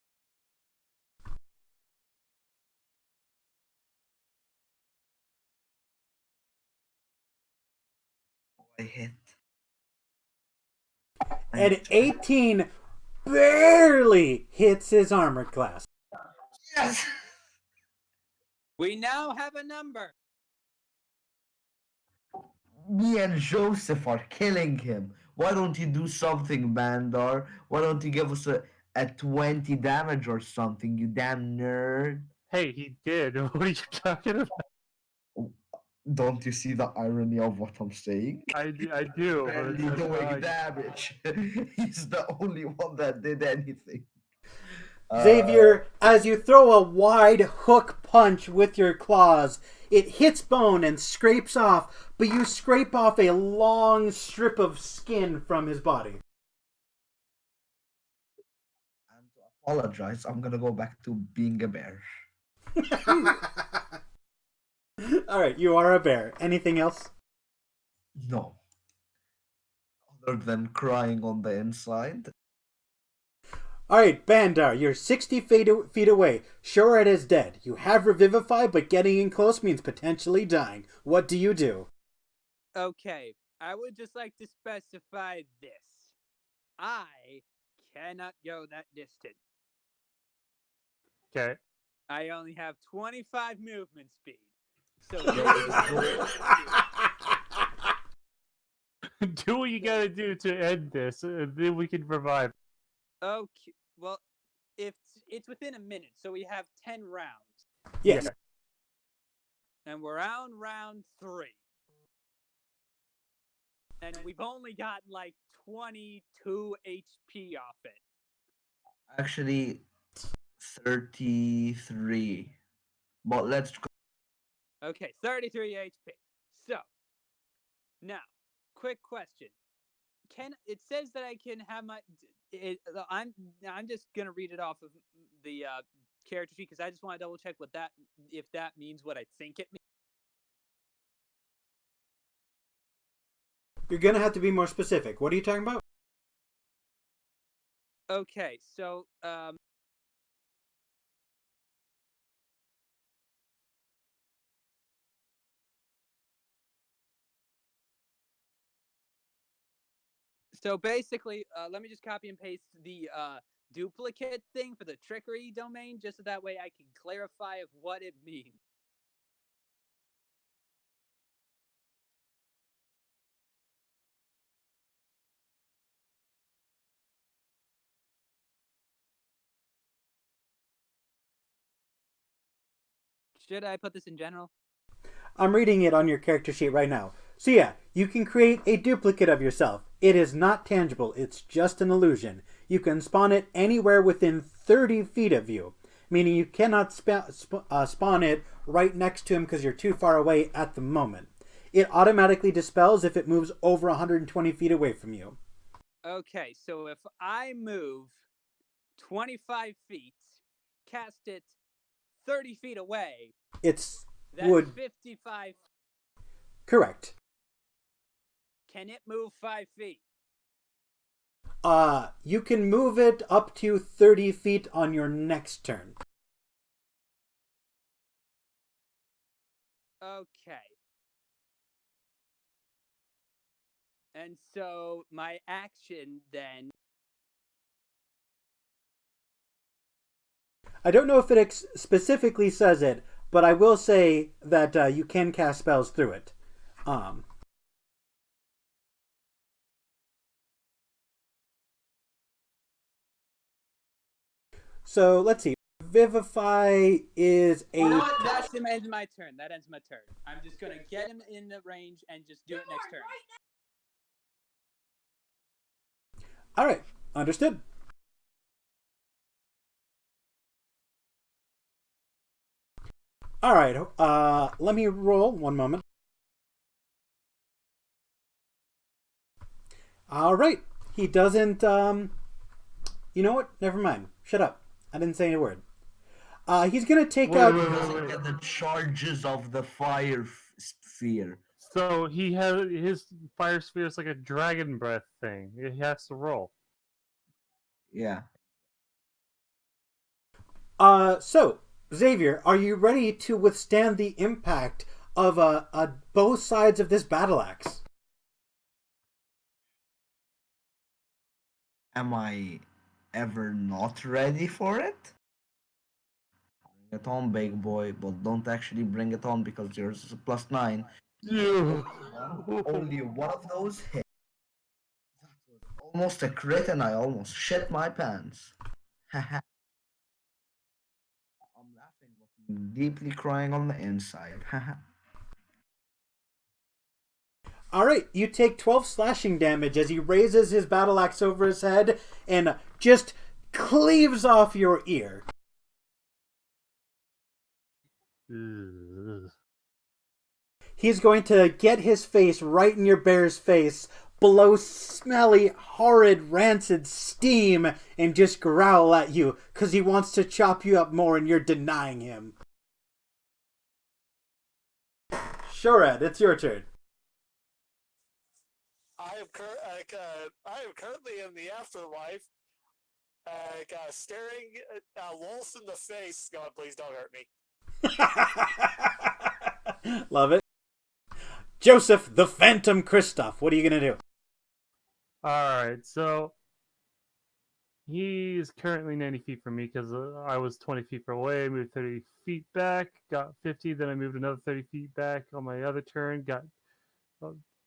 Speaker 4: I hit.
Speaker 1: And 18 barely hits his armor class.
Speaker 4: Yes!
Speaker 5: We now have a number.
Speaker 4: Me and Joseph are killing him. Why don't you do something, Bandar? Why don't you give us a 20 damage or something, you damn nerd?
Speaker 3: Hey, he did. What are you talking about?
Speaker 4: Don't you see the irony of what I'm saying?
Speaker 3: I do, but it's
Speaker 4: Barely
Speaker 3: like,
Speaker 4: doing damage. He's the only one that did anything.
Speaker 1: Xavier, as you throw a wide hook punch with your claws, it hits bone and scrapes off, but you scrape off a long strip of skin from his body.
Speaker 4: And to apologize, I'm gonna go back to being a bear.
Speaker 1: Alright, you are a bear. Anything else?
Speaker 4: No. Other than crying on the inside.
Speaker 1: Alright, Bandar, you're 60 feet away. Sure, it is dead. You have Revivify, but getting in close means potentially dying. What do you do?
Speaker 5: Okay, I would just like to specify this. I cannot go that distance.
Speaker 3: okay.
Speaker 5: I only have 25 movement speed. So
Speaker 3: Do what you gotta do to end this, then we can revive.
Speaker 5: okay, well, if it's within a minute, so we have 10 rounds,
Speaker 1: Yes.
Speaker 3: Yeah.
Speaker 5: and we're on round 3. And we've only got like 22 HP off it.
Speaker 4: Actually, 33. But let's go.
Speaker 5: Okay, 33 HP. So, now, quick question. It says that I can have my I'm just going to read it off of the character sheet because I just want to double check if that means what I think it means.
Speaker 1: You're gonna have to be more specific. What are you talking about?
Speaker 5: Okay, so basically, let me just copy and paste the duplicate thing for the trickery domain, just so that way I can clarify of what it means. Should I put this in general?
Speaker 1: I'm reading it on your character sheet right now. So yeah, you can create a duplicate of yourself. It is not tangible, it's just an illusion. You can spawn it anywhere within 30 feet of you, meaning you cannot spawn it right next to him because you're too far away at the moment. It automatically dispels if it moves over 120 feet away from you.
Speaker 5: Okay, so if I move 25 feet, cast it 30 feet away,
Speaker 1: It's
Speaker 5: that's
Speaker 1: would
Speaker 5: 55.
Speaker 1: correct.
Speaker 5: Can it move 5 feet?
Speaker 1: You can move it up to 30 feet on your next turn.
Speaker 5: Okay. And so my action then.
Speaker 1: I don't know if it specifically says it, but I will say that you can cast spells through it. So let's see. Vivify is a.
Speaker 5: You know what? That ends my turn. That ends my turn. I'm just gonna get him in the range and just do it next turn.
Speaker 1: All right, understood. All right, let me roll one moment. All right, he doesn't. You know what? Never mind. Shut up. I didn't say a word. He's gonna take out.
Speaker 4: Doesn't get the charges of the fire sphere.
Speaker 3: So he has his fire sphere is like a dragon breath thing. He has to roll.
Speaker 4: Yeah.
Speaker 1: So Xavier, are you ready to withstand the impact of both sides of this battle axe?
Speaker 4: Am I ever not ready for it? Bring it on, big boy, but don't actually bring it on because yours is a +9.
Speaker 3: Yeah.
Speaker 4: Only one of those hit. That was almost a crit and I almost shit my pants. Haha. I'm laughing, but I'm deeply crying on the inside. Haha.
Speaker 1: All right, you take 12 slashing damage as he raises his battle axe over his head and just cleaves off your ear.
Speaker 3: Ugh.
Speaker 1: He's going to get his face right in your bear's face, blow smelly, horrid, rancid steam, and just growl at you because he wants to chop you up more and you're denying him. Sure, Ed, it's your turn.
Speaker 2: I am currently in the afterlife, staring Wolf in the face. God, please don't hurt me.
Speaker 1: Love it. Joseph the Phantom Christoph, what are you going to do?
Speaker 3: Alright, so he's currently 90 feet from me because I was 20 feet away, moved 30 feet back, got 50, then I moved another 30 feet back on my other turn, got,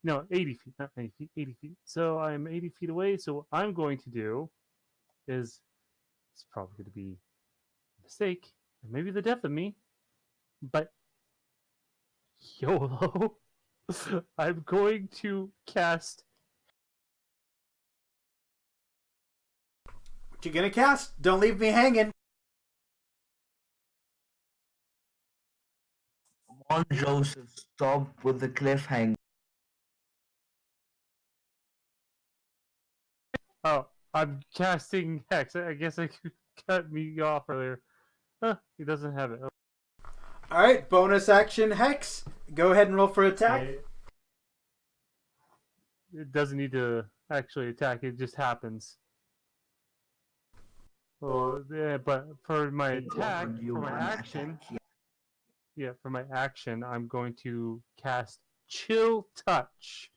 Speaker 3: no, 80 feet, not 90 feet, 80 feet. So I'm 80 feet away, so what I'm going to do is, it's probably going to be a mistake, and maybe the death of me, but YOLO, I'm going to cast.
Speaker 1: What you going to cast? Don't leave me hanging.
Speaker 4: Come on, Joseph, stop with the cliffhanger.
Speaker 3: Oh, I'm casting Hex. I guess I could cut me off earlier. Huh, he doesn't have it. Oh.
Speaker 1: All right, bonus action Hex. Go ahead and roll for attack.
Speaker 3: It doesn't need to actually attack, it just happens. Well, yeah, but for my attack, for my action, for my action, I'm going to cast Chill Touch.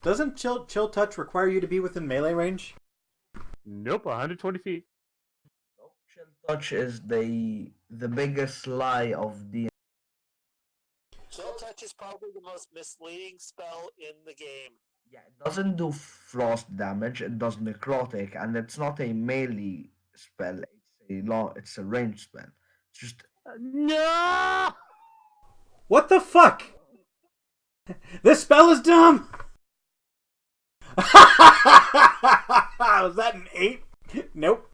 Speaker 1: Doesn't chill touch require you to be within melee range?
Speaker 3: Nope, 120 feet.
Speaker 4: Chill touch is the biggest lie of the.
Speaker 2: Chill Touch is probably the most misleading spell in the game.
Speaker 4: Yeah, it doesn't do frost damage. It does necrotic, and it's not a melee spell. It's a range spell. It's just
Speaker 3: No!
Speaker 1: What the fuck? This spell is dumb. Was that an 8? Nope.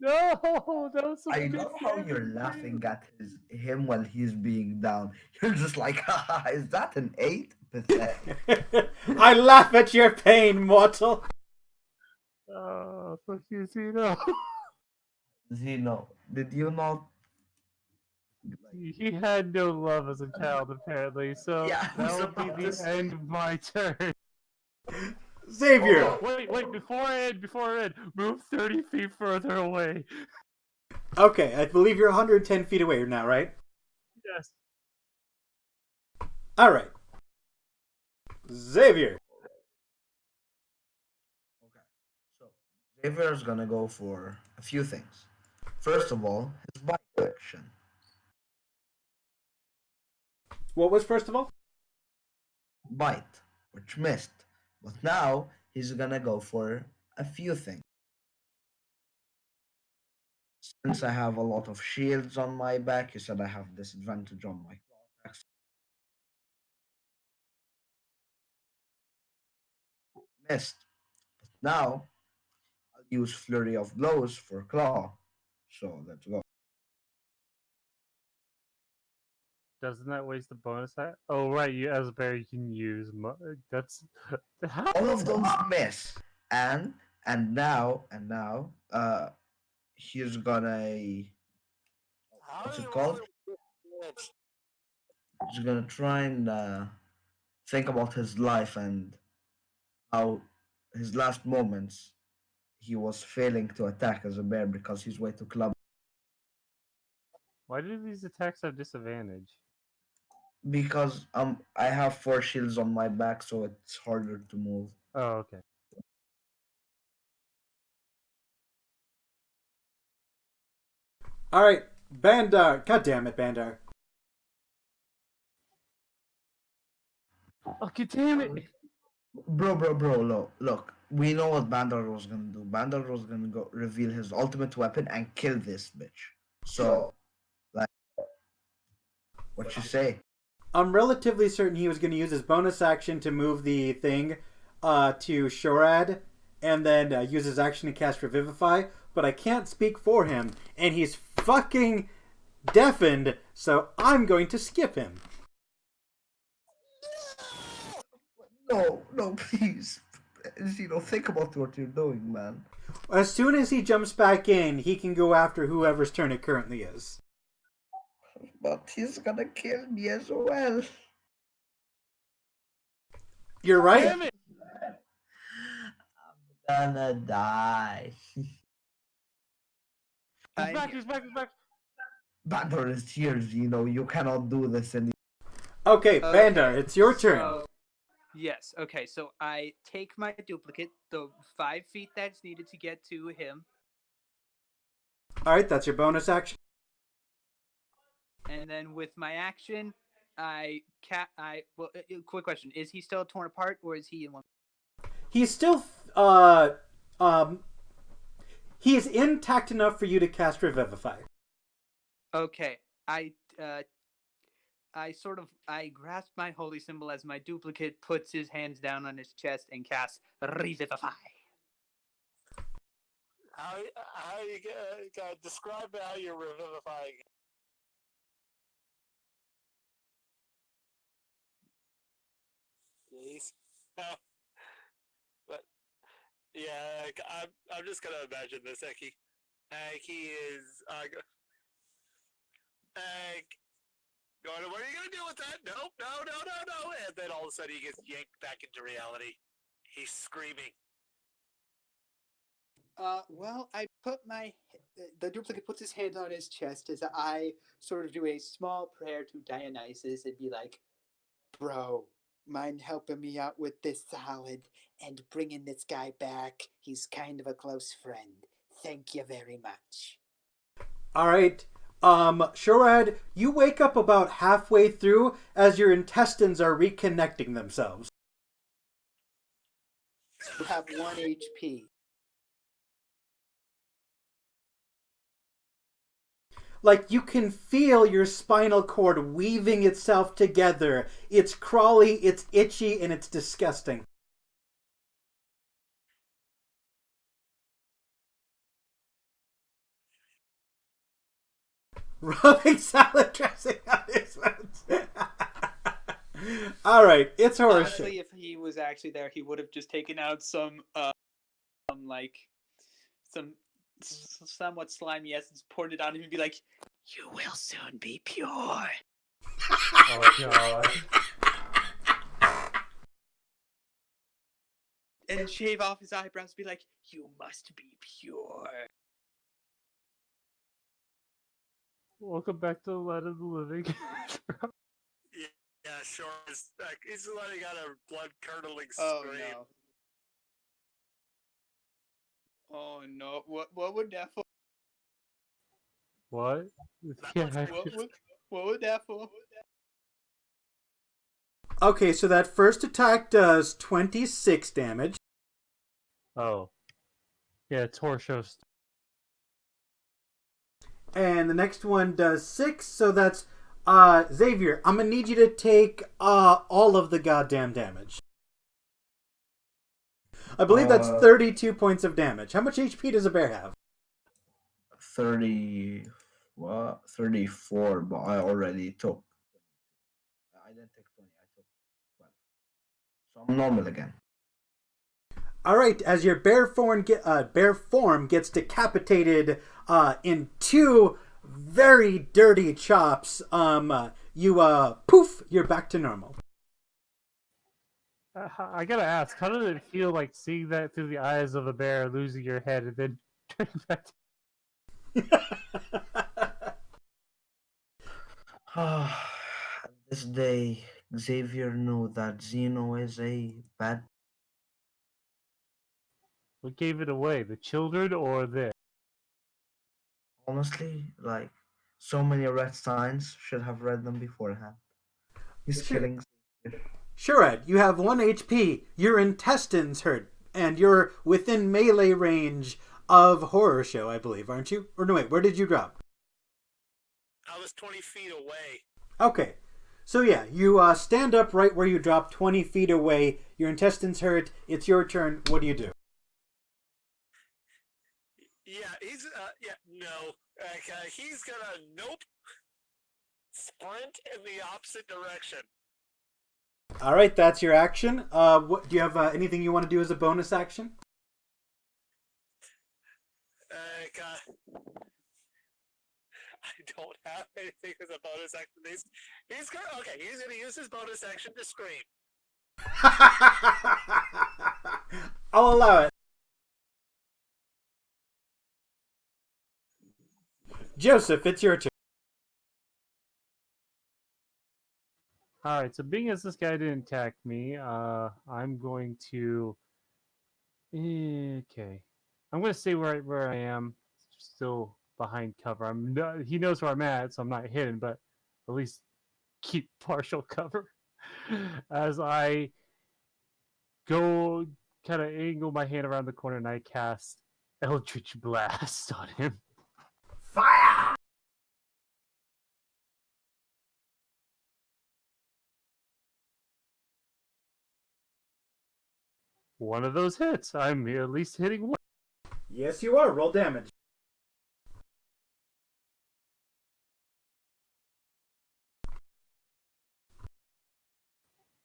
Speaker 3: No, that was some
Speaker 4: I
Speaker 3: good
Speaker 4: love how
Speaker 3: damage,
Speaker 4: you're
Speaker 3: dude.
Speaker 4: laughing at him while he's being down. You're just like, haha, is that an 8? Pathetic.
Speaker 1: I laugh at your pain, mortal.
Speaker 3: Oh, fuck you, Zeno.
Speaker 4: Zeno, did you not?
Speaker 3: He had no love as a child, apparently, so
Speaker 4: Yeah, I was
Speaker 3: that will
Speaker 4: about
Speaker 3: be
Speaker 4: to
Speaker 3: the
Speaker 4: say.
Speaker 3: end of my turn.
Speaker 1: Xavier.
Speaker 4: Oh,
Speaker 3: Wait, before I end, move 30 feet further away.
Speaker 1: Okay, I believe you're 110 feet away now, right?
Speaker 3: Yes.
Speaker 1: All right. Xavier.
Speaker 4: okay. So Xavier's gonna go for a few things. First of all, his bite action.
Speaker 1: What was first of all?
Speaker 4: Bite, which missed. But now he's gonna go for a few things. Since I have a lot of shields on my back, he said I have disadvantage on my attacks. Missed. But now I'll use Flurry of Blows for Claw. So let's go.
Speaker 3: Doesn't that waste the bonus? Oh, right, you as a bear, you can use. That's. How?
Speaker 4: All of those miss. And now, he's gonna
Speaker 2: How
Speaker 4: what's
Speaker 2: do
Speaker 4: it
Speaker 2: you
Speaker 4: called?
Speaker 2: roll damage?
Speaker 4: He's gonna try and think about his life and how his last moments he was failing to attack as a bear because he's way too clumsy.
Speaker 3: Why do these attacks have disadvantage?
Speaker 4: Because I have 4 shields on my back, so it's harder to move.
Speaker 3: Oh, okay.
Speaker 1: All right, Bandar. God damn it, Bandar.
Speaker 3: Okay, damn it!
Speaker 4: Bro, look. We know what Bandar was gonna do. Bandar was gonna go reveal his ultimate weapon and kill this bitch. So, like, what you say?
Speaker 1: I'm relatively certain he was going to use his bonus action to move the thing to Shorad, and then use his action to cast Revivify, but I can't speak for him, and he's fucking deafened, so I'm going to skip him.
Speaker 4: No, please. Think about what you're doing, man.
Speaker 1: As soon as he jumps back in, he can go after whoever's turn it currently is.
Speaker 4: But he's gonna kill me as well.
Speaker 1: You're right.
Speaker 3: Damn it!
Speaker 4: I'm gonna die.
Speaker 3: He's back.
Speaker 4: Bandar is here, you cannot do this anymore.
Speaker 1: Okay, Bandar, it's your turn.
Speaker 5: So, yes. Okay. So I take my duplicate, the 5 feet that's needed to get to him,
Speaker 1: All right, that's your bonus action.
Speaker 5: and then with my action, quick question: is he still torn apart, or is he in one?
Speaker 1: He's still he's intact enough for you to cast Revivify.
Speaker 5: Okay. I grasp my holy symbol as my duplicate puts his hands down on his chest and casts Revivify.
Speaker 2: How you describe how you're revivifying? Please. But yeah, I'm just gonna imagine this, Eki. He is going, what are you gonna do with that? Nope, no. And then all of a sudden he gets yanked back into reality. He's screaming.
Speaker 5: Well, I put the duplicate puts his hand on his chest as I sort of do a small prayer to Dionysus and be like, bro, mind helping me out with this salad and bringing this guy back? He's kind of a close friend. Thank you very much.
Speaker 1: All right. Shorad, you wake up about halfway through as your intestines are reconnecting themselves.
Speaker 5: You have 1 HP.
Speaker 1: Like, you can feel your spinal cord weaving itself together. It's crawly, it's itchy, and it's disgusting. Rubbing salad dressing on his mouth. All right, it's Horrorshow.
Speaker 5: Honestly, if he was actually there, he would have just taken out some somewhat slimy essence, poured it on him, and be like, "You will soon be pure."
Speaker 3: Oh god.
Speaker 5: And shave off his eyebrows, be like, "You must be pure."
Speaker 3: Welcome back to the Land of the Living.
Speaker 2: Yeah, sure. He's letting out a blood-curdling
Speaker 5: Oh
Speaker 2: scream.
Speaker 5: no! Oh no! What would that for?
Speaker 3: What?
Speaker 5: What would that for?
Speaker 1: Okay, so that first attack does 26 damage.
Speaker 3: Oh. Yeah, it's Horrorshow.
Speaker 1: And the next one does 6, so that's Xavier, I'm gonna need you to take all of the goddamn damage. I believe that's 32 points of damage. How much HP does a bear have?
Speaker 4: 34, but I already took. I didn't take 20, I took 12. So I'm normal again.
Speaker 1: All right, as your bear form gets decapitated in 2 very dirty chops, you poof, you're back to normal.
Speaker 3: I gotta ask, how did it feel like seeing that through the eyes of a bear, losing your head, and then turning back to...
Speaker 4: This day, Xavier knew that Zeno is a bad.
Speaker 3: What gave it away, the children or this?
Speaker 4: Honestly, like, so many red signs, should have read them beforehand. He's
Speaker 1: Sure.
Speaker 4: killing Xavier.
Speaker 1: Sure, Ed, you have 1 HP. Your intestines hurt, and you're within melee range of Horrorshow, I believe, aren't you? Or no, wait, where did you drop?
Speaker 2: I was 20 feet away.
Speaker 1: Okay. So yeah, you stand up right where you dropped 20 feet away. Your intestines hurt. It's your turn. What do you do?
Speaker 2: Yeah, he's no. He's gonna sprint in the opposite direction.
Speaker 1: All right, that's your action. What do you have? Anything you want to do as a bonus action?
Speaker 2: I don't have anything as a bonus action. He's gonna use his bonus action to scream.
Speaker 1: I'll allow it. Joseph, it's your turn.
Speaker 3: Alright, so being as this guy didn't attack me, I'm going to... Okay. I'm going to stay where I am, still behind cover. He knows where I'm at, so I'm not hidden, but at least keep partial cover. As I go, kind of angle my hand around the corner and I cast Eldritch Blast on him.
Speaker 1: Fire!
Speaker 3: One of those hits. I'm at least hitting one.
Speaker 1: Yes, you are. Roll damage.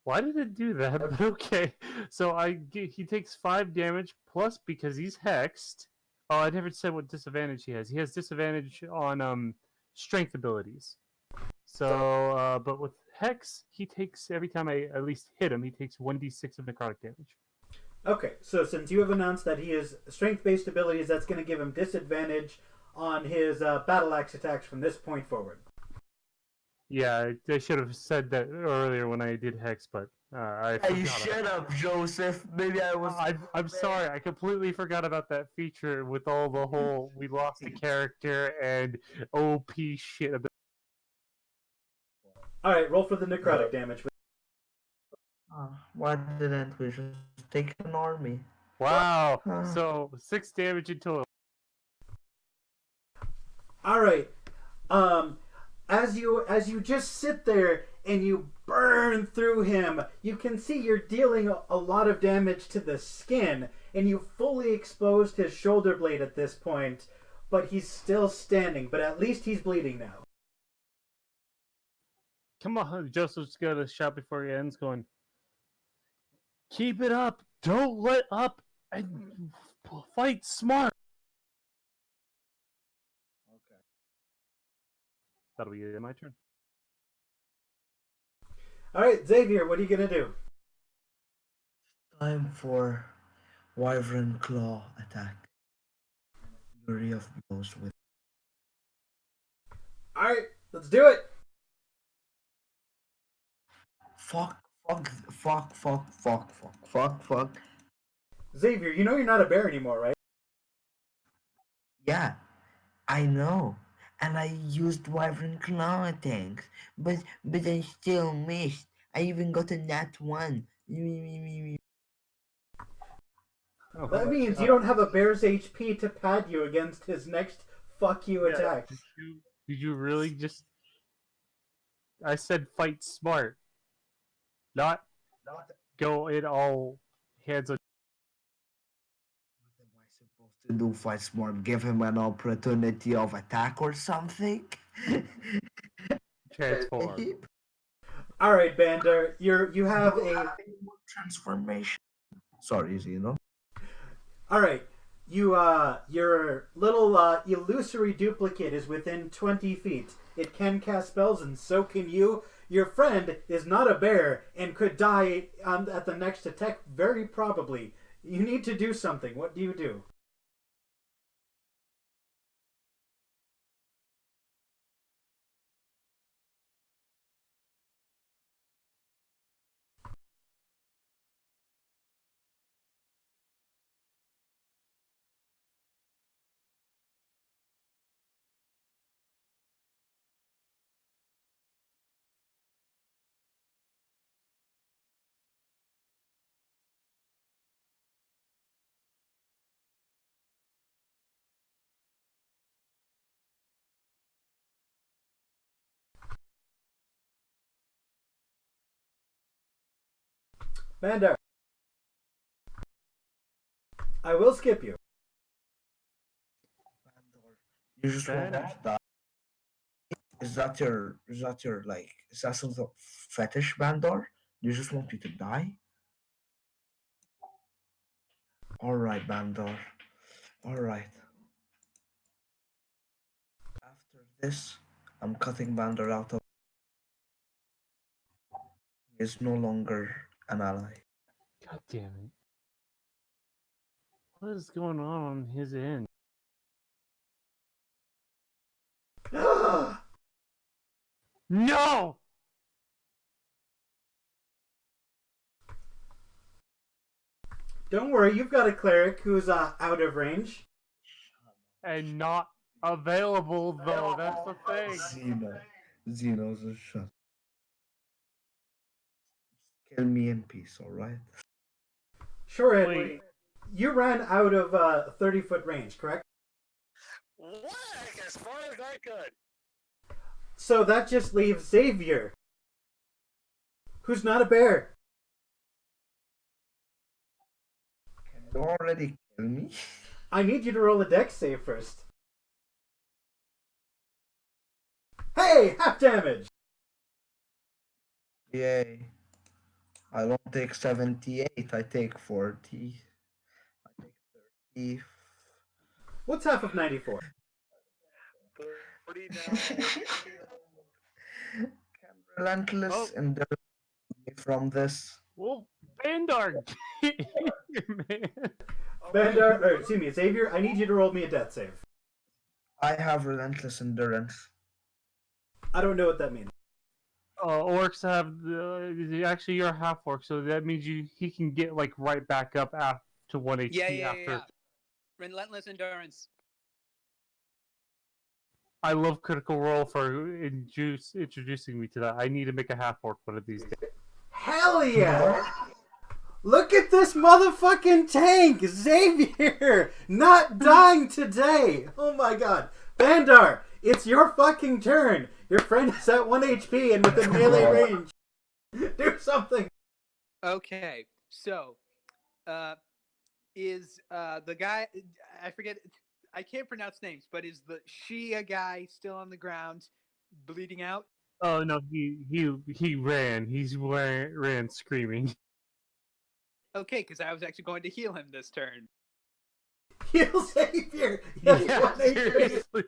Speaker 3: Why did it do that? But okay. So he takes 5 damage plus because he's hexed. Oh, I never said what disadvantage he has. He has disadvantage on strength abilities. So, but with hex, he takes every time I at least hit him, he takes 1d6 of necrotic damage.
Speaker 1: Okay, so since you have announced that he is strength-based abilities, that's going to give him disadvantage on his battleaxe attacks from this point forward.
Speaker 3: Yeah, I should have said that earlier when I did hex, but I forgot.
Speaker 4: Hey, shut up, Joseph. Maybe I was.
Speaker 3: I'm sorry. I completely forgot about that feature with all the whole we lost a character and OP shit.
Speaker 1: All right, roll for the necrotic damage.
Speaker 4: Why didn't we just take an army?
Speaker 3: Wow. So 6 damage in total.
Speaker 1: All right. As you just sit there and you burn through him, you can see you're dealing a lot of damage to the skin, and you fully exposed his shoulder blade at this point, but he's still standing, but at least he's bleeding now.
Speaker 3: Come on, Joseph's got a shot before he ends going, keep it up, don't let up, and fight smart.
Speaker 4: Okay.
Speaker 3: That'll be my turn.
Speaker 1: All right, Xavier, what are you going to do?
Speaker 4: Time for Wyvern Claw attack. Fury of blows with.
Speaker 1: All right, let's do it.
Speaker 4: Fuck.
Speaker 1: Xavier, you know you're not a bear anymore, right?
Speaker 4: Yeah, I know. And I used Wyvern Claw attacks. But I still missed. I even got a nat 1.
Speaker 3: Oh,
Speaker 1: That means you don't have a bear's HP to pad you against his next fuck you attack.
Speaker 3: Did you really just... I said fight smart. Not go in all hands on...
Speaker 4: What am I supposed to do? Fight smart? Give him an opportunity of attack or something?
Speaker 3: Transform.
Speaker 1: All right, Bander, you have a
Speaker 4: transformation. Sorry, Zeno.
Speaker 1: All right. Your little illusory duplicate is within 20 feet. It can cast spells, and so can you. Your friend is not a bear and could die at the next attack, very probably. You need to do something. What do you do? Vandar, I will skip you.
Speaker 4: You just want to die. Is that your like is that some sort of fetish, Bandor? You just want me to die? Alright, Bandor. Alright. After this, I'm cutting Bandor out of he is no longer an ally.
Speaker 3: God damn it. What is going on his end? No!
Speaker 1: Don't worry, you've got a cleric who's out of range.
Speaker 3: And not available, though. That's the thing.
Speaker 4: Xeno's a shut. Kill me in peace, alright?
Speaker 1: Sure,
Speaker 3: Wait.
Speaker 1: you ran out of 30-foot range, correct?
Speaker 2: What? As far as I could.
Speaker 1: So that just leaves Xavier, who's not a bear.
Speaker 4: Can you already kill me?
Speaker 1: I need you to roll a dex save first. Hey, half damage!
Speaker 4: Yay. I don't take 78, I take 40. I take 30.
Speaker 1: What's half of 94?
Speaker 2: 40 now.
Speaker 4: Can relentless endure me from this?
Speaker 3: Well, Bandar, man.
Speaker 1: Excuse me, Xavier, I need you to roll me a death save.
Speaker 4: I have relentless endurance.
Speaker 1: I don't know what that means.
Speaker 3: Orcs have actually you're half orc, so that means he can get like right back up to 1 HP after.
Speaker 5: Relentless endurance.
Speaker 3: I love Critical Role for introducing me to that. I need to make a half orc one of these days.
Speaker 1: Hell yeah! Look at this motherfucking tank! Xavier! Not dying today! Oh my god. Bandar, it's your fucking turn! Your friend is at 1 HP and within melee range. Do something!
Speaker 5: Okay, so, is the guy, I forget, I can't pronounce names, but is the Shia guy still on the ground, bleeding out?
Speaker 3: Oh no, he ran. He's ran screaming.
Speaker 5: Okay, because I was actually going to heal him this turn.
Speaker 1: Heal Xavier! Yes,
Speaker 3: Yeah,
Speaker 1: 1 HP.
Speaker 3: seriously.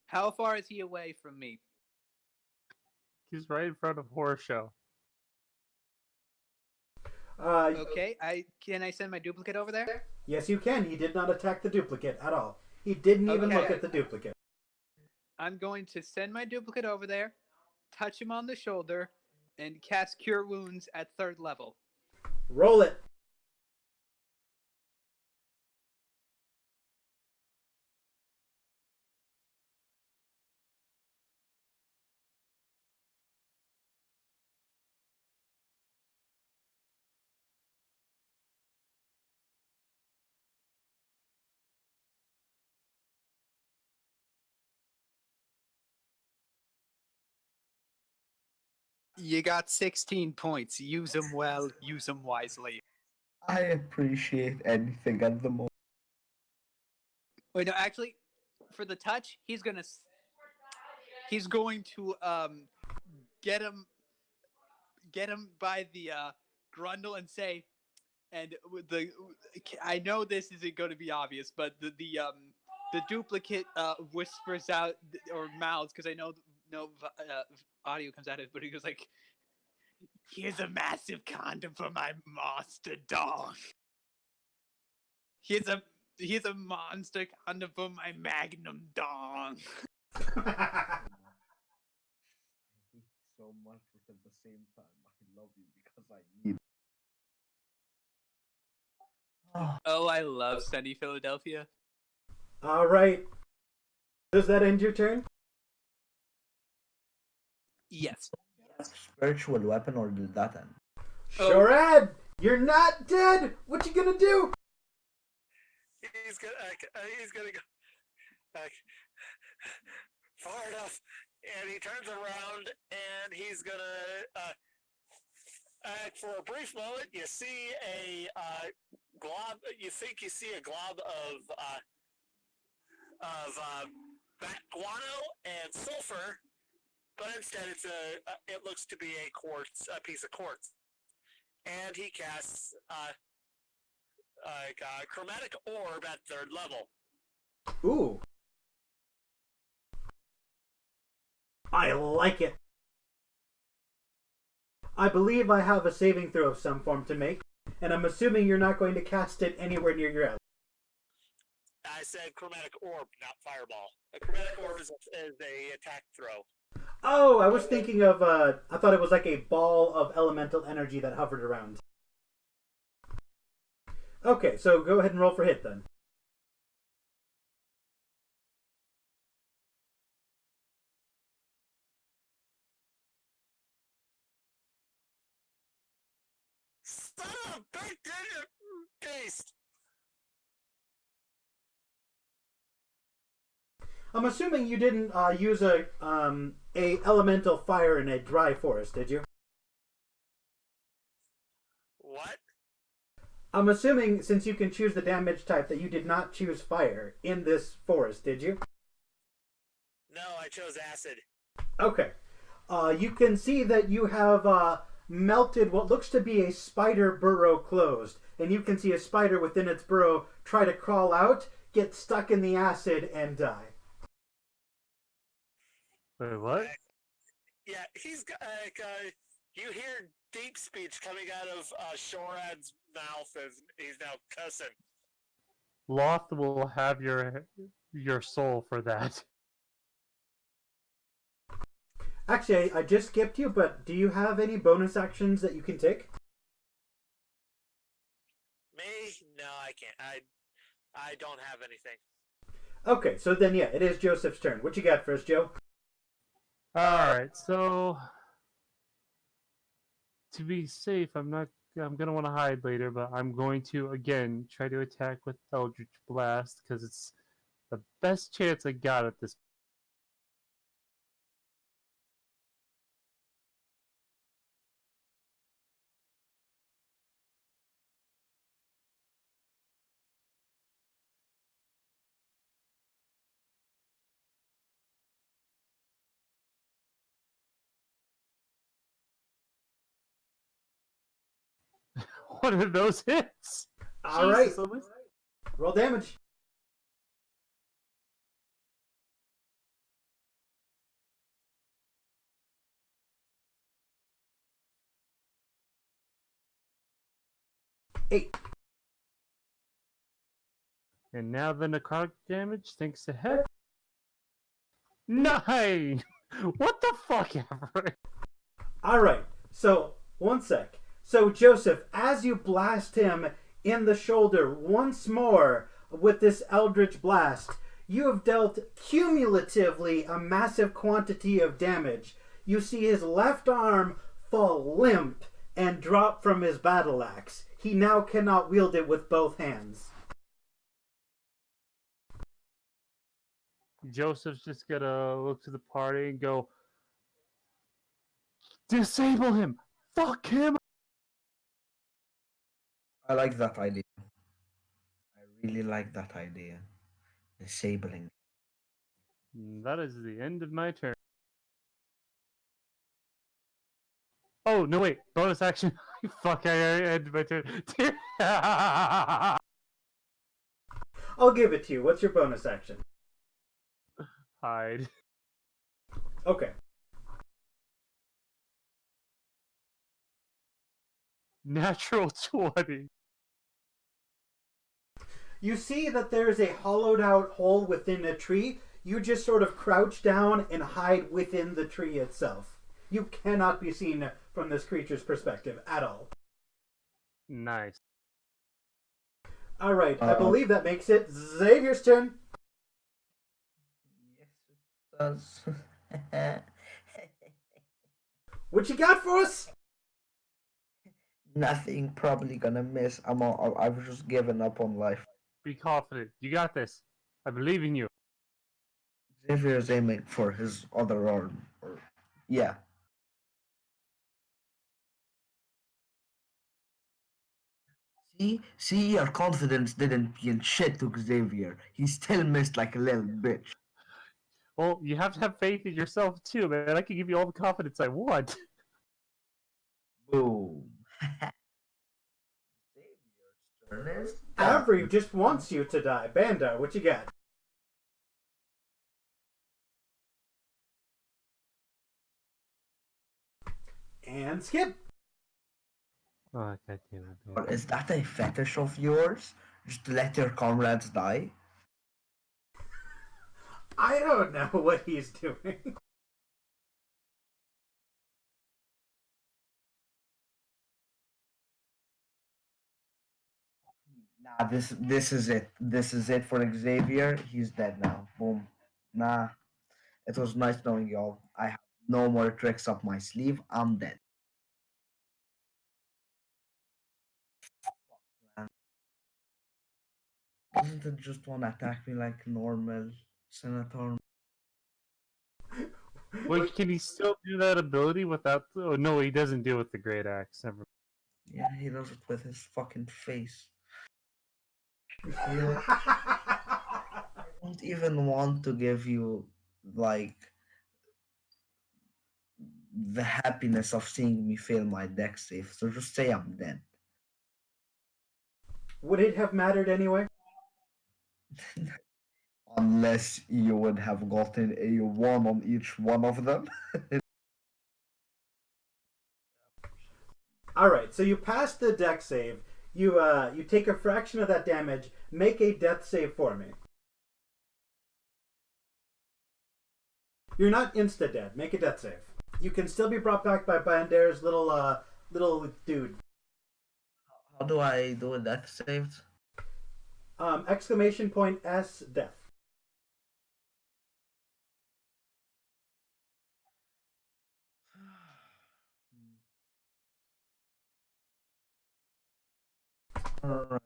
Speaker 5: How far is he away from me?
Speaker 3: He's right in front of Horrorshow.
Speaker 5: Okay, can I send my duplicate over there?
Speaker 1: Yes, you can. He did not attack the duplicate at all. He didn't even
Speaker 5: Okay.
Speaker 1: look at the duplicate.
Speaker 5: I'm going to send my duplicate over there, touch him on the shoulder, and cast Cure Wounds at 3rd level.
Speaker 1: Roll it.
Speaker 5: You got 16 points. Use them well, use them wisely.
Speaker 4: I appreciate anything at the moment.
Speaker 5: Wait, no, actually, for the touch, he's going to get him by the grundle and say, and I know this isn't going to be obvious, but the duplicate whispers out or mouths because I know no audio comes out of it, but he goes like, "Here's a massive condom for my monster dog. Here's a monster condom for my magnum dog."
Speaker 4: I hate so much, but at the same time, I love you because I need. Oh,
Speaker 5: Oh, I love sunny Philadelphia.
Speaker 1: All right. Does that end your turn?
Speaker 5: Yes.
Speaker 4: spiritual weapon, or did that end?
Speaker 1: Sure, Ed. You're not dead. What you gonna do?
Speaker 2: He's gonna go far enough, and he turns around and he's gonna. For a brief moment, you see a glob. You think you see a glob of bat guano and sulfur, but instead it looks to be a piece of quartz, and he casts a chromatic orb at third level.
Speaker 1: Ooh. I like it. I believe I have a saving throw of some form to make, and I'm assuming you're not going to cast it anywhere near your ally.
Speaker 2: I said chromatic orb, not fireball. A chromatic orb is a attack throw.
Speaker 1: Oh, I was thinking of, I thought it was like a ball of elemental energy that hovered around. Okay, so go ahead and roll for hit then.
Speaker 2: Son of a big beast!
Speaker 1: I'm assuming you didn't use a elemental fire in a dry forest, did you?
Speaker 2: What?
Speaker 1: I'm assuming since you can choose the damage type that you did not choose fire in this forest, did you?
Speaker 2: No, I chose acid.
Speaker 1: Okay. You can see that you have melted what looks to be a spider burrow closed. And you can see a spider within its burrow try to crawl out, get stuck in the acid, and die.
Speaker 3: Wait, what?
Speaker 2: Yeah, he's got you hear deep speech coming out of Shorad's mouth as he's now cussing.
Speaker 3: Loth will have your soul for that.
Speaker 1: Actually, I just skipped you, but do you have any bonus actions that you can take?
Speaker 2: Me? No, I can't. I don't have anything.
Speaker 1: Okay, so then yeah, it is Joseph's turn. What you got for us, Joe?
Speaker 3: Alright, so to be safe, I'm gonna want to hide later, but I'm going to again try to attack with Eldritch Blast because it's the best chance I got at this. What are those hits?
Speaker 1: All right,
Speaker 3: Jesus, Louise.
Speaker 1: roll damage. Eight.
Speaker 3: And now the necrotic damage, thanks to heck. 9! What the fuck ever?
Speaker 1: All right. So one sec. So Joseph, as you blast him in the shoulder once more with this Eldritch Blast, you have dealt cumulatively a massive quantity of damage. You see his left arm fall limp and drop from his battle axe. He now cannot wield it with both hands.
Speaker 3: Joseph's just gonna look to the party and go, disable him! Fuck him!
Speaker 4: I like that idea. I really like that idea. Disabling.
Speaker 3: That is the end of my turn. Oh no! Wait, bonus action. Fuck! I ended my turn.
Speaker 1: I'll give it to you. What's your bonus action?
Speaker 3: Hide.
Speaker 1: Okay.
Speaker 3: Natural 20.
Speaker 1: You see that there's a hollowed out hole within a tree. You just sort of crouch down and hide within the tree itself. You cannot be seen from this creature's perspective at all.
Speaker 3: Nice.
Speaker 1: All right, I believe that makes it Xavier's turn.
Speaker 4: Yes, it does.
Speaker 1: What you got for us?
Speaker 4: Nothing. Probably gonna miss. I've just given up on life.
Speaker 3: Be confident. You got this. I believe in you.
Speaker 4: Xavier's aiming for his other arm. Yeah. See, your confidence didn't mean shit to Xavier. He still missed like a little bitch.
Speaker 3: Well, you have to have faith in yourself too, man. I can give you all the confidence I want.
Speaker 4: Boom. Xavier's turn is
Speaker 1: Avery just wants you to die. Banda, what you got? And Skip.
Speaker 3: Oh, God damn it,
Speaker 4: Or
Speaker 3: man.
Speaker 4: is that a fetish of yours? Just to let your comrades die?
Speaker 1: I don't know what he's doing.
Speaker 4: Nah, this is it. This is it for Xavier. He's dead now. Boom. Nah. It was nice knowing y'all. I have no more tricks up my sleeve. I'm dead. Man. Doesn't it just want to attack me like normal centaur?
Speaker 3: Wait, can he still do that ability without? Oh no, he doesn't do it with the great axe. Never.
Speaker 4: Yeah, he does it with his fucking face. I don't even want to give you like the happiness of seeing me fail my deck save. So just say I'm dead.
Speaker 1: Would it have mattered anyway?
Speaker 4: Unless you would have gotten a 1 on each one of them.
Speaker 1: All right, so you pass the deck save. You take a fraction of that damage. Make a death save for me. You're not insta dead. Make a death save. You can still be brought back by Bander's little dude.
Speaker 4: How do I do a death save?
Speaker 1: Exclamation point S death.
Speaker 4: Alright.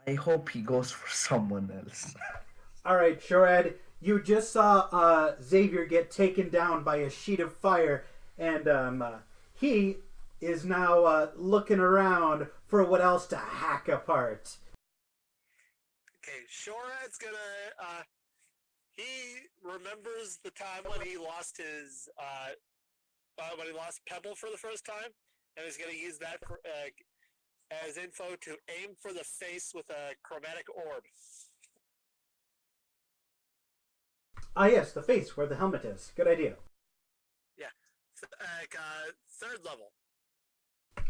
Speaker 4: I hope he goes for someone else.
Speaker 1: All right, Shored, you just saw Xavier get taken down by a sheet of fire, and he is now looking around for what else to hack apart.
Speaker 2: Okay, Shorad's gonna. He remembers the time when he lost his when he lost Pebble for the first time, and he's gonna use that for as info to aim for the face with a chromatic orb.
Speaker 1: Ah, yes, the face where the helmet is. Good idea.
Speaker 2: Yeah, third level.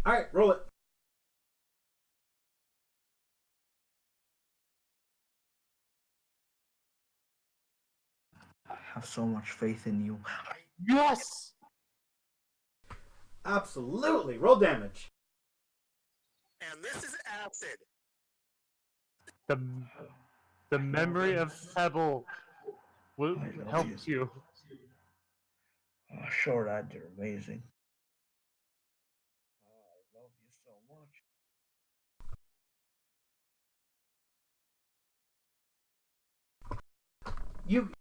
Speaker 1: All right, roll it.
Speaker 4: I have so much faith in you.
Speaker 3: Yes.
Speaker 1: Absolutely. Roll damage.
Speaker 2: And this is acid.
Speaker 3: The memory of Pebble
Speaker 4: love
Speaker 3: helped you.
Speaker 4: Oh, sure, Dad, you're amazing. Oh, I love you so much.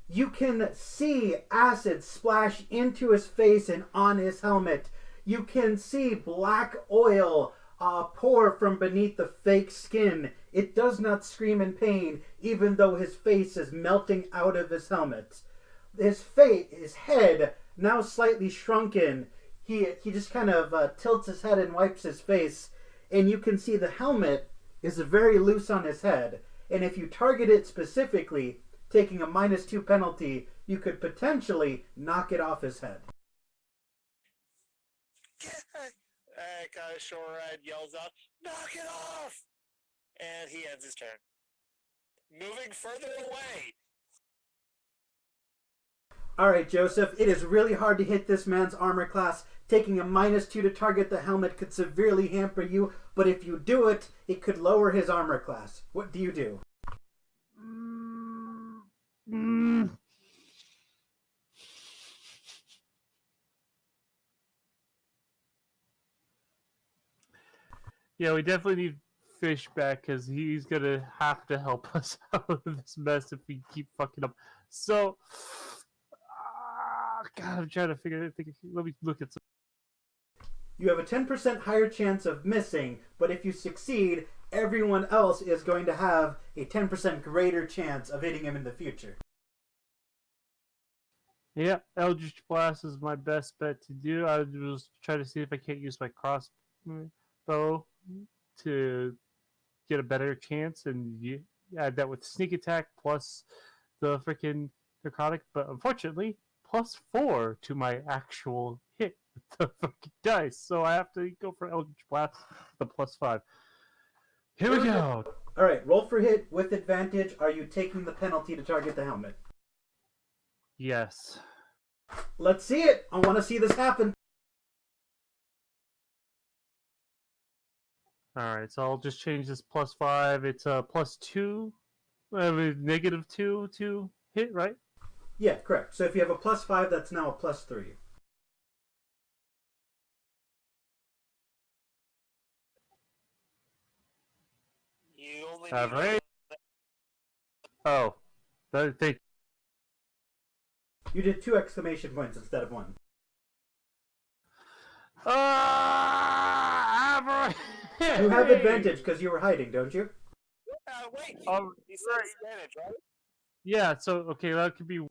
Speaker 1: You can see acid splash into his face and on his helmet. You can see black oil pour from beneath the fake skin. It does not scream in pain, even though his face is melting out of his helmet. his head, now slightly shrunken, he just kind of tilts his head and wipes his face, and you can see the helmet is very loose on his head. And if you target it specifically, taking a -2 penalty, you could potentially knock it off his head.
Speaker 2: Shorehead yells out, "Knock it off!" And he ends his turn. Moving further away.
Speaker 1: Alright, Joseph, it is really hard to hit this man's armor class. Taking a -2 to target the helmet could severely hamper you, but if you do it, it could lower his armor class. What do you do?
Speaker 3: Yeah, we definitely need Fish back because he's gonna have to help us out of this mess if we keep fucking up. So, God, I'm trying to figure it. Let me look at some.
Speaker 1: You have a 10% higher chance of missing, but if you succeed, everyone else is going to have a 10% greater chance of hitting him in the future.
Speaker 3: Yeah, Eldritch Blast is my best bet to do. I was trying to see if I can't use my crossbow to get a better chance, and you add that with sneak attack plus the freaking necrotic. But unfortunately, +4 to my actual hit with the fucking dice, so I have to go for Eldritch Blast, the +5. Here we go.
Speaker 1: All right, roll for hit with advantage. Are you taking the penalty to target the helmet?
Speaker 3: Yes.
Speaker 1: Let's see it. I want to see this happen.
Speaker 3: Alright, so I'll just change this +5. It's a +2. -2 to hit, right?
Speaker 1: Yeah, correct. So if you have a +5, that's now a +3.
Speaker 2: You only
Speaker 3: Alright. Oh. Thank
Speaker 1: You did 2 exclamation points instead of 1.
Speaker 3: Average!
Speaker 1: You have advantage because you were hiding, don't you?
Speaker 2: Wait.
Speaker 3: Oh,
Speaker 2: He said advantage, right?
Speaker 3: Yeah, so, okay, that could be...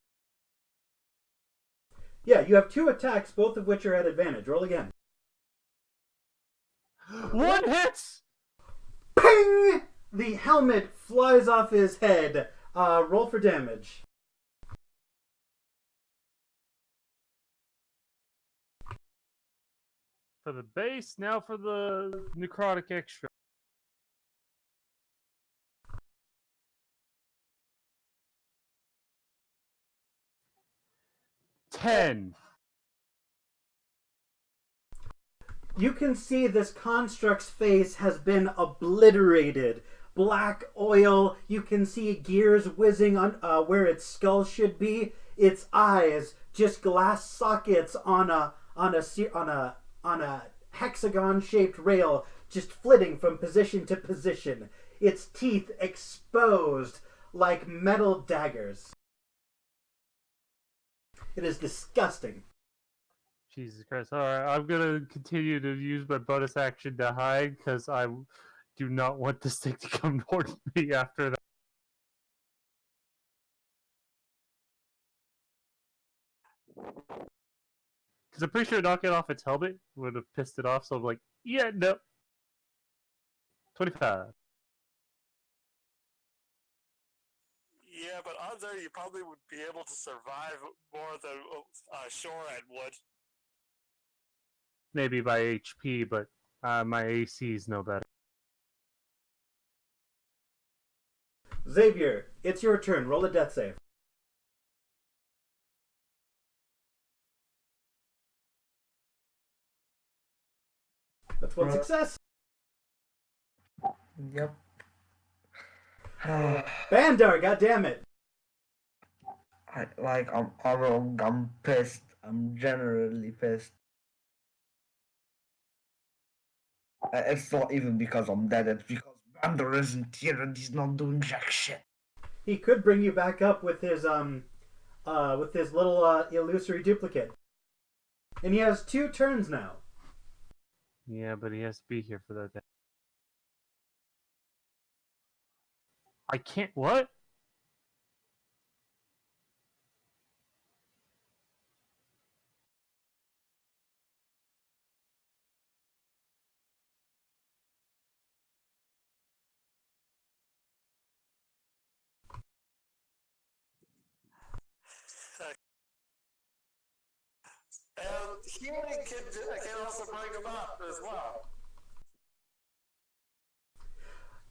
Speaker 1: Yeah, you have 2 attacks, both of which are at advantage. Roll again.
Speaker 3: 1 hits!
Speaker 1: Ping! The helmet flies off his head. Roll for damage.
Speaker 3: For the base, now for the necrotic extra. $10.
Speaker 1: You can see this construct's face has been obliterated. Black oil. You can see gears whizzing on where its skull should be. Its eyes just glass sockets on a hexagon-shaped rail, just flitting from position to position. Its teeth exposed like metal daggers. It is disgusting.
Speaker 3: Jesus Christ. Alright, I'm gonna continue to use my bonus action to hide, because I do not want this thing to come towards me after that. Because I'm pretty sure knocking off its helmet would have pissed it off, so I'm like, yeah, no. 25.
Speaker 2: Yeah, but odds are you probably would be able to survive more than Shorehead would.
Speaker 3: Maybe by HP, but my AC is no better.
Speaker 1: Xavier, it's your turn. Roll a death save. That's one success.
Speaker 4: Yep.
Speaker 1: Bandar, goddammit.
Speaker 4: I'm pissed. I'm generally pissed. It's not even because I'm dead, it's because Bander isn't here and he's not doing jack shit.
Speaker 1: He could bring you back up with his little illusory duplicate. And he has 2 turns now.
Speaker 3: Yeah, but he has to be here for that. I can't. What?
Speaker 2: healing can also bring him up as well.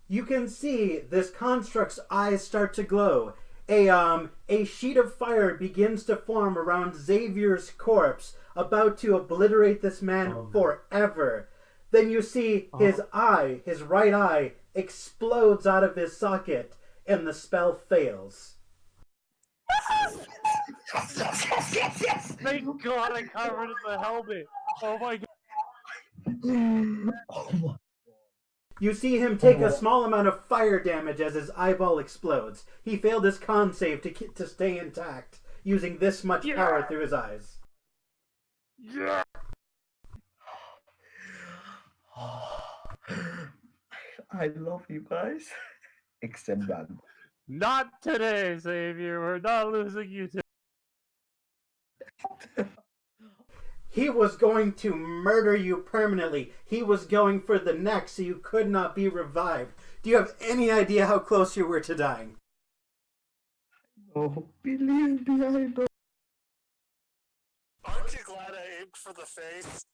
Speaker 1: You can see this construct's eyes start to glow. A sheet of fire begins to form around Xavier's corpse, about to obliterate this man forever. Then you see his eye, his right eye, explodes out of his socket, and the spell fails.
Speaker 4: Yes.
Speaker 3: Thank God I covered in the helmet. Oh my God.
Speaker 4: Oh my.
Speaker 1: You see him take a small amount of fire damage as his eyeball explodes. He failed his con save to stay intact, using this much power through his eyes.
Speaker 3: Yeah.
Speaker 4: I love you guys. Except Band.
Speaker 3: Not today, Xavier. We're not losing you today.
Speaker 1: He was going to murder you permanently. He was going for the neck so you could not be revived. Do you have any idea how close you were to dying?
Speaker 4: Oh, believe me, I know.
Speaker 2: Aren't you glad I aimed for the face?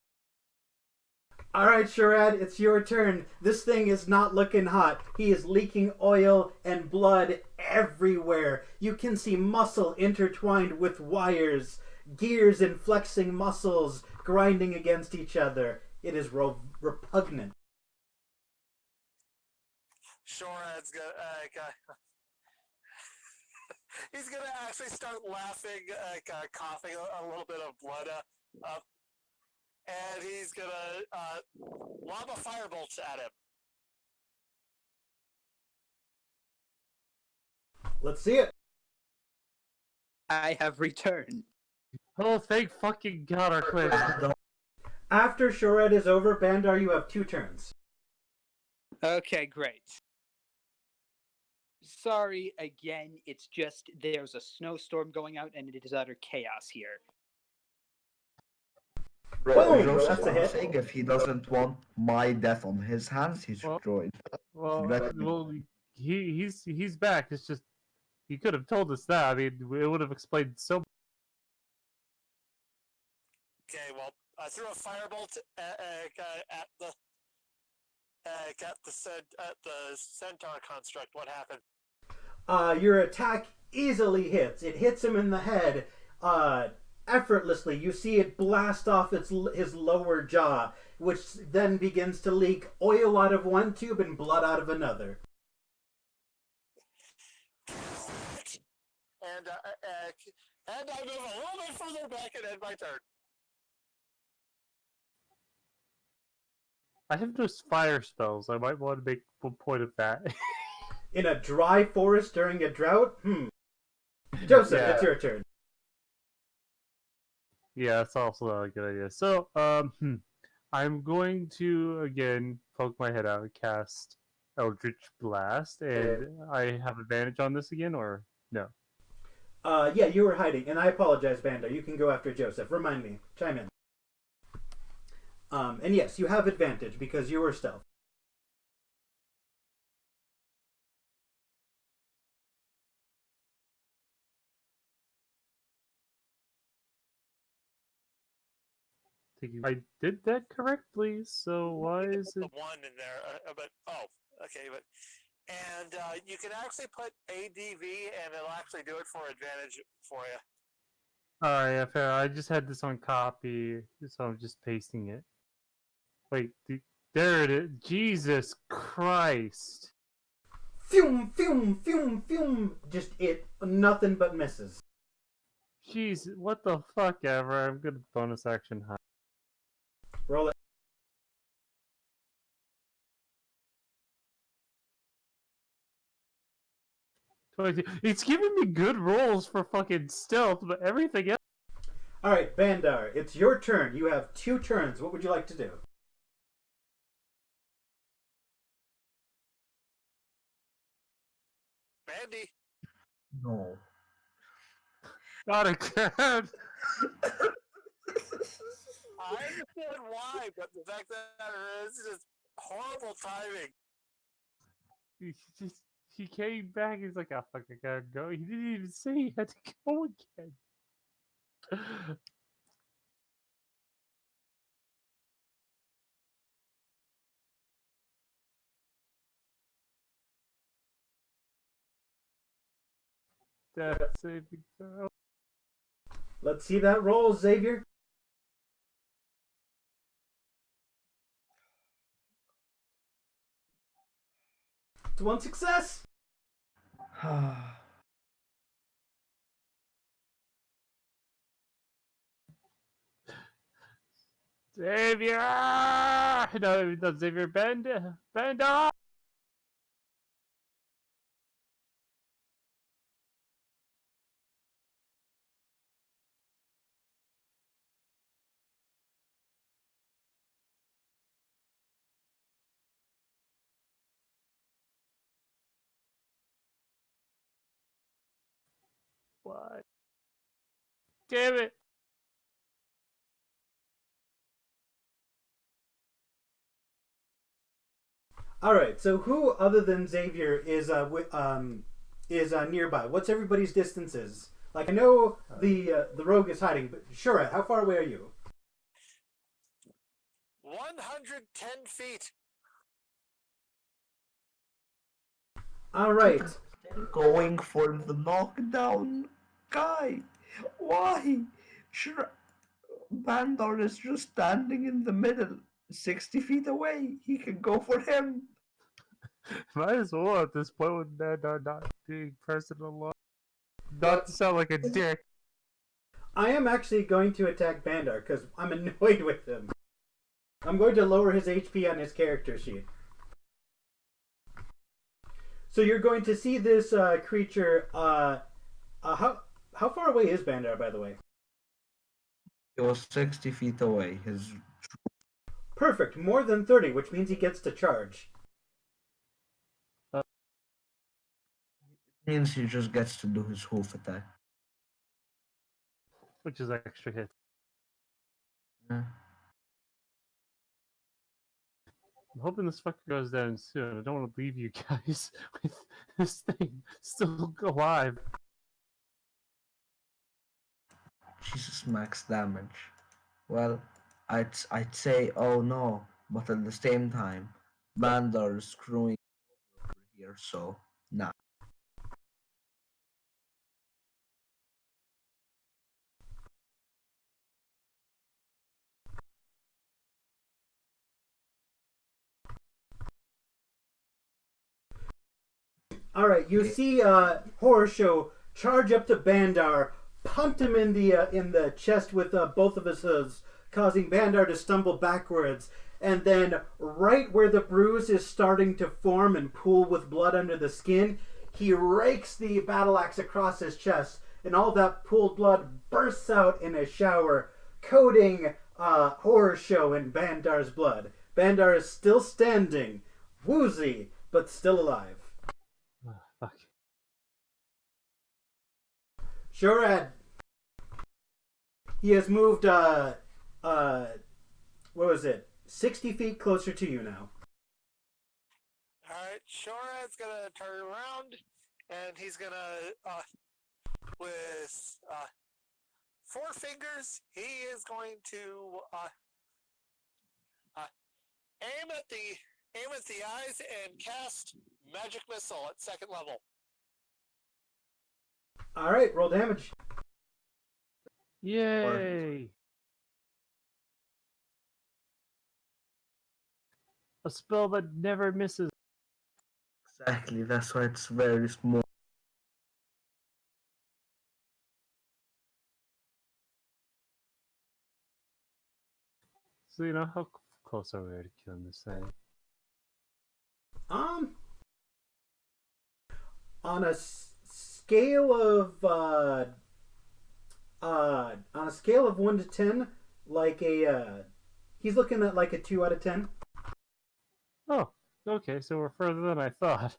Speaker 1: Alright, Sharad, it's your turn. This thing is not looking hot. He is leaking oil and blood everywhere. You can see muscle intertwined with wires, gears and flexing muscles grinding against each other. It is repugnant.
Speaker 2: Shorad's gonna... he's gonna actually start laughing, coughing a little bit of blood up. And he's gonna lob a firebolts at him.
Speaker 1: Let's see it.
Speaker 5: I have returned.
Speaker 3: Oh, thank fucking God our quiz.
Speaker 1: After Sharad is over, Bandar, you have 2 turns.
Speaker 5: Okay, great. Sorry again, it's just there's a snowstorm going out and it is utter chaos here.
Speaker 1: Boom!
Speaker 4: Joseph
Speaker 1: That's a hit.
Speaker 4: saying if he doesn't want my death on his hands, he should
Speaker 3: Well-
Speaker 4: join.
Speaker 3: Well, he's back. It's just he could have told us that. I mean, it would have explained so.
Speaker 2: Okay, well, I threw a firebolt at the centaur construct. What happened?
Speaker 1: Your attack easily hits. It hits him in the head effortlessly. You see it blast off his lower jaw, which then begins to leak oil out of one tube and blood out of another.
Speaker 2: And I move a little bit further back and end my turn.
Speaker 3: I have those fire spells. I might want to make a point of that.
Speaker 1: In a dry forest during a drought? Joseph,
Speaker 3: Yeah.
Speaker 1: it's your turn.
Speaker 3: Yeah, that's also a good idea. So, I'm going to again poke my head out and cast Eldritch Blast, and I have advantage on this again, or no?
Speaker 1: Yeah, you were hiding, and I apologize, Bandar. You can go after Joseph. Remind me. Chime in. And yes, you have advantage because you were stealth.
Speaker 3: I did that correctly, so why is it?
Speaker 2: The one in there, and you can actually put ADV, and it'll actually do it for advantage for you.
Speaker 3: Alright, yeah, fair. I just had this on copy, so I'm just pasting it. Wait, there it is. Jesus Christ.
Speaker 1: Fume, fume, fume, fume. Just nothing but misses.
Speaker 3: Jeez, what the fuck ever. I'm gonna bonus action high.
Speaker 1: Roll it.
Speaker 3: It's giving me good rolls for fucking stealth, but everything else.
Speaker 1: Alright, Bandar, it's your turn. You have 2 turns. What would you like to do?
Speaker 2: Mandy,
Speaker 4: No.
Speaker 3: Not again.
Speaker 2: I understand why, but the fact that it is just horrible timing.
Speaker 3: He came back. He's like, "Oh fuck, I gotta go." He didn't even say he had to go again. death saving throw.
Speaker 1: Let's see that roll, Xavier. It's one success.
Speaker 3: Xavier! No, not Xavier. Bend off! What? Damn it!
Speaker 1: All right. So who other than Xavier is nearby? What's everybody's distances? Like I know the rogue is hiding, but sure, how far away are you?
Speaker 2: 110 feet.
Speaker 1: All right.
Speaker 4: Going for the knockdown guy. Why? Sure, Bandor is just standing in the middle, 60 feet away. He can go for him.
Speaker 3: Might as well at this point with that not being personal law. Not to sound like a dick.
Speaker 1: I am actually going to attack Bandar because I'm annoyed with him. I'm going to lower his HP on his character sheet. So you're going to see this creature. How far away is Bandar, by the way?
Speaker 4: He was 60 feet away. His
Speaker 1: Perfect, more than 30, which means he gets to charge.
Speaker 4: means he just gets to do his hoof attack.
Speaker 3: Which is extra hit.
Speaker 4: Yeah.
Speaker 3: I'm hoping this fucker goes down soon. I don't want to leave you guys with this thing still alive.
Speaker 4: Jesus, max damage. Well, I'd say oh no, but at the same time, Bandar is screwing over here, so nah.
Speaker 1: Alright, you see Horrorshow charge up to Bandar, punt him in the chest with both of his hooves, causing Bandar to stumble backwards. And then, right where the bruise is starting to form and pool with blood under the skin, he rakes the battleaxe across his chest, and all that pooled blood bursts out in a shower, coating Horrorshow in Bandar's blood. Bandar is still standing, woozy, but still alive.
Speaker 3: Fuck.
Speaker 1: Shorad. He has moved, what was it? 60 feet closer to you now.
Speaker 2: Alright, Shorad's gonna turn around and he's gonna, with 4 fingers, he is going to aim at the eyes and cast magic missile at 2nd level.
Speaker 1: Alright, roll damage.
Speaker 3: Yay! A spell that never misses.
Speaker 4: Exactly, that's why it's very small.
Speaker 3: So you know how close are we to killing this thing?
Speaker 1: On a scale of on a scale of 1 to 10, like he's looking at like a 2 out of 10.
Speaker 3: Oh, okay, so we're further than I thought.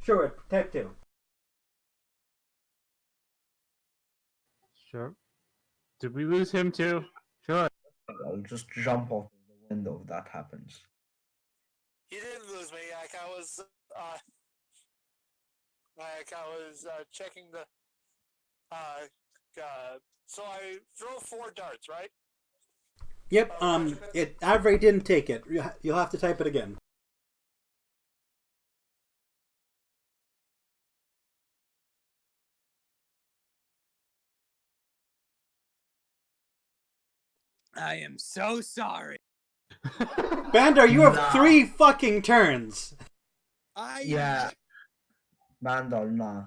Speaker 1: Sure, protect him.
Speaker 3: Sure. Did we lose him too? Sure.
Speaker 4: I'll just jump out of the window if that happens.
Speaker 2: You didn't lose me. I was checking the. So I throw 4 darts, right?
Speaker 1: Yep. Avray didn't take it. You'll have to type it again.
Speaker 5: I am so sorry.
Speaker 1: Bandar, you have
Speaker 4: Nah.
Speaker 1: 3 fucking turns.
Speaker 4: Yeah. Bandar, nah.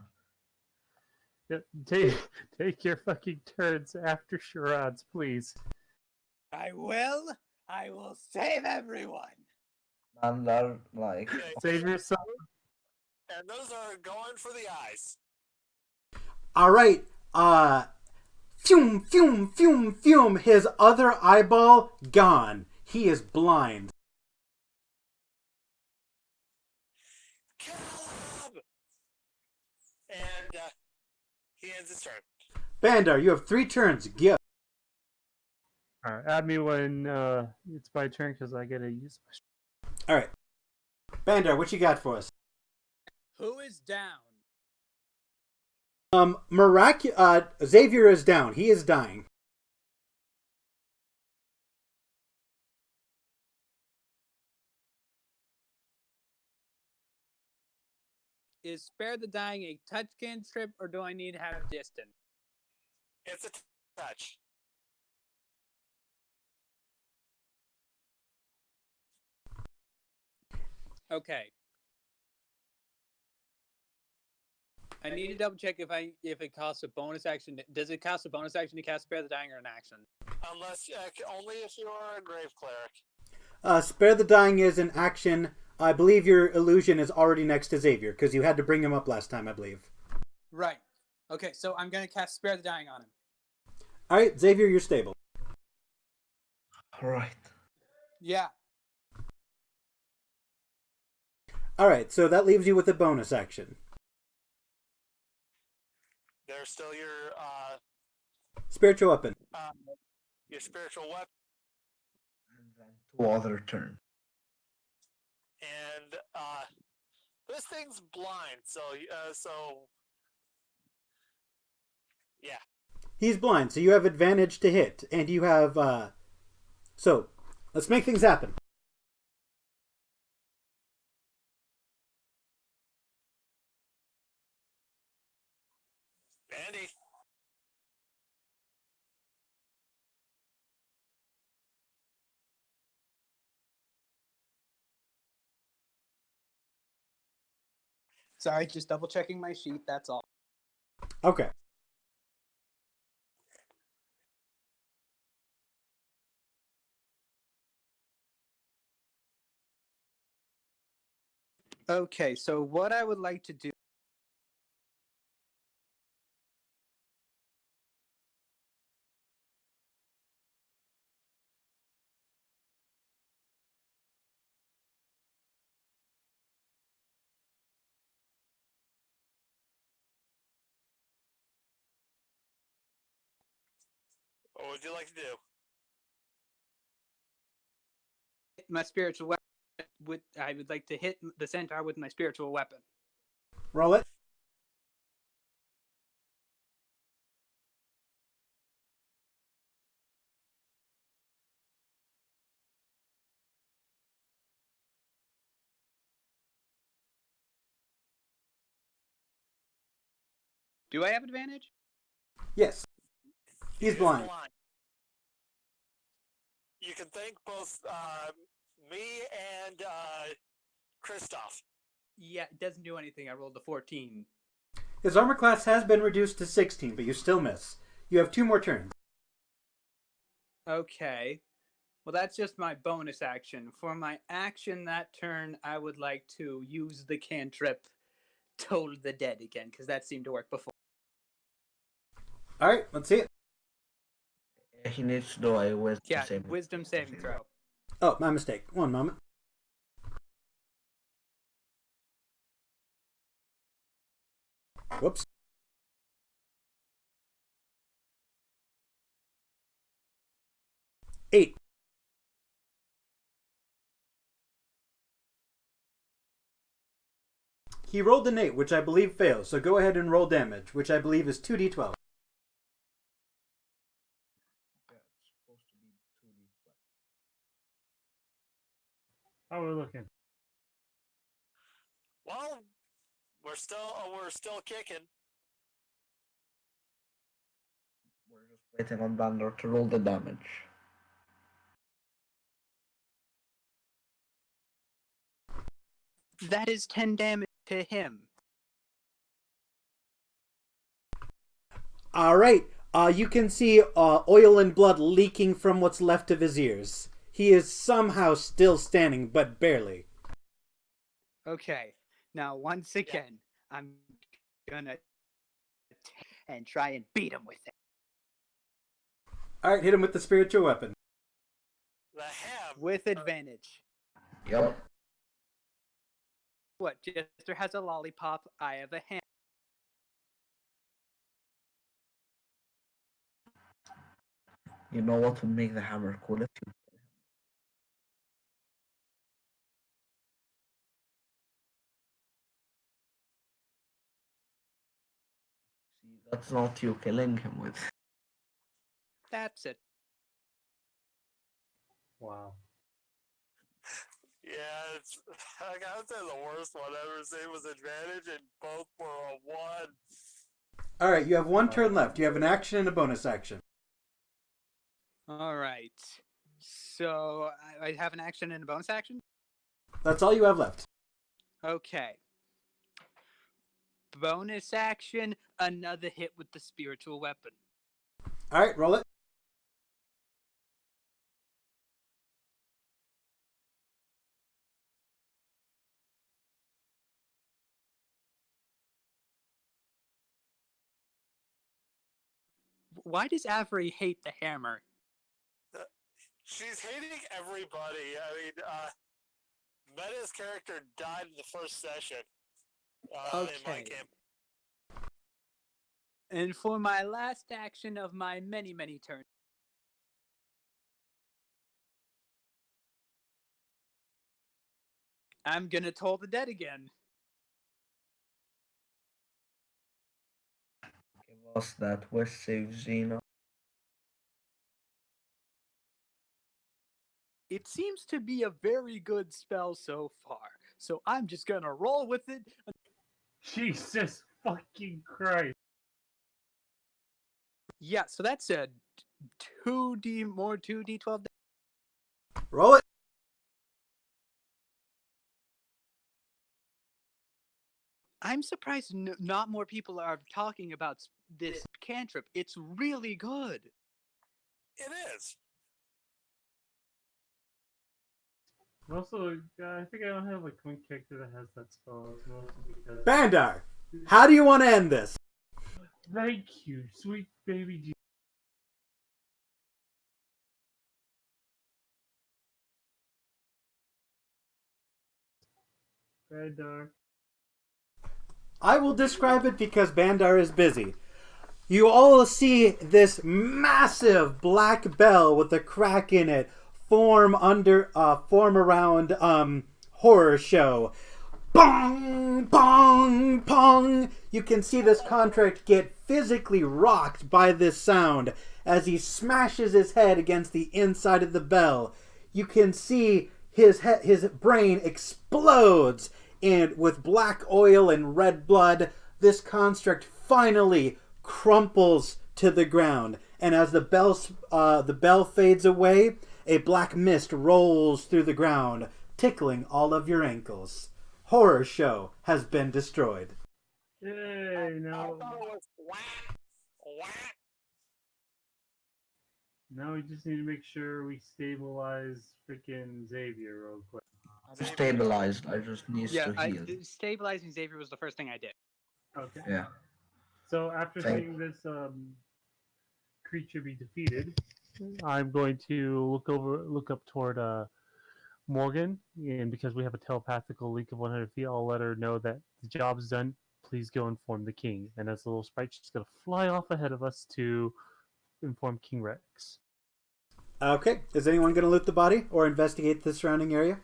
Speaker 3: Yeah, take your fucking turns after charades, please.
Speaker 5: I will save everyone.
Speaker 4: Bandar, like.
Speaker 2: Okay,
Speaker 3: Save yourself.
Speaker 2: and those are going for the eyes.
Speaker 1: All right. Fume, fume, fume, fume. His other eyeball gone. He is blind.
Speaker 2: Caleb! And he ends his turn.
Speaker 1: Bandar, you have 3 turns. Go.
Speaker 3: Alright, add me when it's my turn because I gotta use my.
Speaker 1: All right. Bandar, what you got for us?
Speaker 5: Who is down?
Speaker 1: Xavier is down. He is dying.
Speaker 5: Is spare the dying a touch cantrip, or do I need to have distance?
Speaker 2: It's a touch.
Speaker 5: Okay. I need to double check if it costs a bonus action. Does it cost a bonus action to cast spare the dying or an action?
Speaker 2: Unless only if you are a grave cleric.
Speaker 1: Spare the dying is an action. I believe your illusion is already next to Xavier because you had to bring him up last time, I believe.
Speaker 5: Right. Okay, so I'm gonna cast spare the dying on him.
Speaker 1: All right, Xavier, you're stable.
Speaker 4: Right.
Speaker 5: Yeah.
Speaker 1: All right, so that leaves you with a bonus action.
Speaker 2: There's still
Speaker 1: Spiritual weapon.
Speaker 2: your spiritual weapon,
Speaker 4: And then 2 other turn.
Speaker 2: and this thing's blind. So yeah.
Speaker 1: He's blind, so you have advantage to hit, and you have. So, let's make things happen.
Speaker 2: Andy.
Speaker 5: Sorry, just double checking my sheet. That's all.
Speaker 1: Okay.
Speaker 5: Okay, so what I would like to do.
Speaker 2: What would you like to do?
Speaker 5: My spiritual weapon. I would like to hit the centaur with my spiritual weapon.
Speaker 1: Roll it.
Speaker 5: Do I have advantage?
Speaker 1: Yes. He's blind.
Speaker 2: You can thank both me and Christoph.
Speaker 5: Yeah, it doesn't do anything. I rolled a 14.
Speaker 1: His armor class has been reduced to 16, but you still miss. You have 2 more turns.
Speaker 5: Okay. Well, that's just my bonus action. For my action that turn, I would like to use the cantrip Toll the Dead again, because that seemed to work before.
Speaker 1: All right, let's see it.
Speaker 4: He needs to do a
Speaker 5: Wisdom saving throw.
Speaker 1: Oh, my mistake. One moment. Whoops. Eight. He rolled an 8, which I believe fails, so go ahead and roll damage, which I believe is 2d12.
Speaker 3: How are we looking?
Speaker 2: Well, we're still kicking.
Speaker 4: We're just waiting on Bandor to roll the damage.
Speaker 5: That is 10 damage to him.
Speaker 1: All right. You can see oil and blood leaking from what's left of his ears. He is somehow still standing, but barely.
Speaker 5: Okay. Now, once again, I'm gonna and try and beat him with it.
Speaker 1: All right, hit him with the spiritual weapon.
Speaker 2: The ham.
Speaker 5: With advantage.
Speaker 4: Yep.
Speaker 5: What? Jester has a lollipop. I have a hand.
Speaker 4: You know what would make the hammer cool if you see, that's not you killing him with.
Speaker 5: That's it.
Speaker 3: Wow.
Speaker 2: Yeah, it's I gotta say the worst one I ever seen was advantage, and both were a 1.
Speaker 1: All right, you have one turn left. You have an action and a bonus action.
Speaker 5: All right. So I have an action and a bonus action?
Speaker 1: That's all you have left.
Speaker 5: Okay. Bonus action, another hit with the spiritual weapon.
Speaker 1: All right, roll it.
Speaker 5: Why does Avery hate the hammer?
Speaker 2: She's hating everybody. I mean, Meta's character died in the first session. In my
Speaker 5: Okay.
Speaker 2: game.
Speaker 5: And for my last action of my many, many turns, I'm gonna toll the dead again.
Speaker 4: Give us that West save Xena.
Speaker 5: It seems to be a very good spell so far, so I'm just gonna roll with it.
Speaker 3: Jesus fucking Christ.
Speaker 5: Yeah, so that's a 2d12.
Speaker 1: Roll it.
Speaker 5: I'm surprised not more people are talking about this cantrip. It's really good.
Speaker 2: It is.
Speaker 3: Also, I think I don't have like one character that has that spell. Mostly because.
Speaker 1: Bandar, how do you want to end this?
Speaker 3: Thank you, sweet baby Jesus. Bandar.
Speaker 1: I will describe it because Bandar is busy. You all see this massive black bell with a crack in it form around Horrorshow. Bong, bong, pong. You can see this contract get physically rocked by this sound as he smashes his head against the inside of the bell. You can see his brain explodes, and with black oil and red blood, this construct finally crumples to the ground. And as the bell fades away, a black mist rolls through the ground, tickling all of your ankles. Horrorshow has been destroyed.
Speaker 3: Yay,
Speaker 2: I
Speaker 3: no.
Speaker 2: thought it was whack, whack.
Speaker 3: Now we just need to make sure we stabilize freaking Xavier real quick.
Speaker 4: Stabilized. I just need to heal.
Speaker 5: Stabilizing Xavier was the first thing I did.
Speaker 3: Okay.
Speaker 4: Yeah.
Speaker 3: So after
Speaker 4: Thank-
Speaker 3: seeing this creature be defeated, I'm going to look up toward Morgan, and because we have a telepathical link of 100 feet, I'll let her know that the job's done. Please go inform the king. And as the little sprite, she's going to fly off ahead of us to inform King Rex.
Speaker 1: Okay, is anyone going to loot the body or investigate the surrounding area?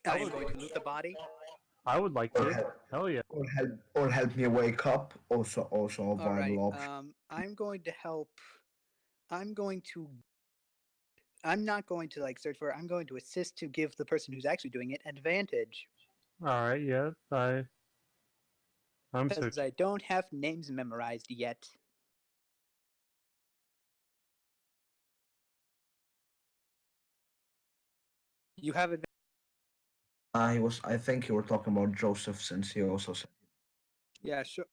Speaker 5: I am going to loot the body.
Speaker 3: I would like to. Hell yeah.
Speaker 4: Or help me wake up. Also a
Speaker 5: All right.
Speaker 4: viable option.
Speaker 5: I'm going to help. I'm going to
Speaker 6: I'm not going to like search for it. I'm going to assist to give the person who's actually doing it advantage.
Speaker 3: All right, yeah, I'm
Speaker 6: Because
Speaker 3: searching.
Speaker 6: I don't have names memorized yet. You have advantage.
Speaker 4: I think you were talking about Joseph since he also said.
Speaker 6: Yeah, sure.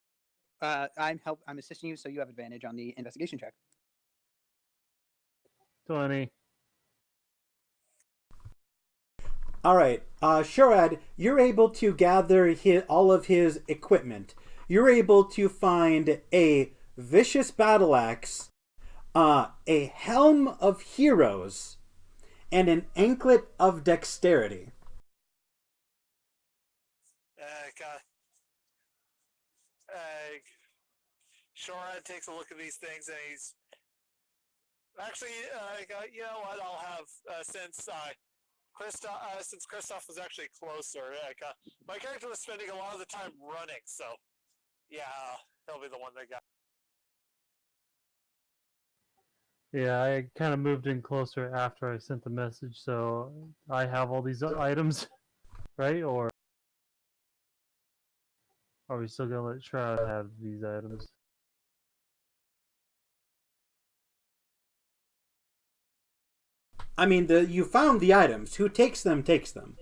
Speaker 6: I'm assisting you, so you have advantage on the investigation check.
Speaker 3: 20.
Speaker 1: All right, Shurad, you're able to gather all of his equipment. You're able to find a vicious battleaxe, a helm of heroes, and an anklet of dexterity.
Speaker 2: Shora takes a look at these things and he's actually, you know what? I'll have since Christoph was actually closer. My character was spending a lot of the time running, so yeah, he'll be the one that got.
Speaker 3: Yeah, I kind of moved in closer after I sent the message, so I have all these items, right? Or are we still gonna let Shroud have these items?
Speaker 1: I mean, you found the items. Who takes them, takes them.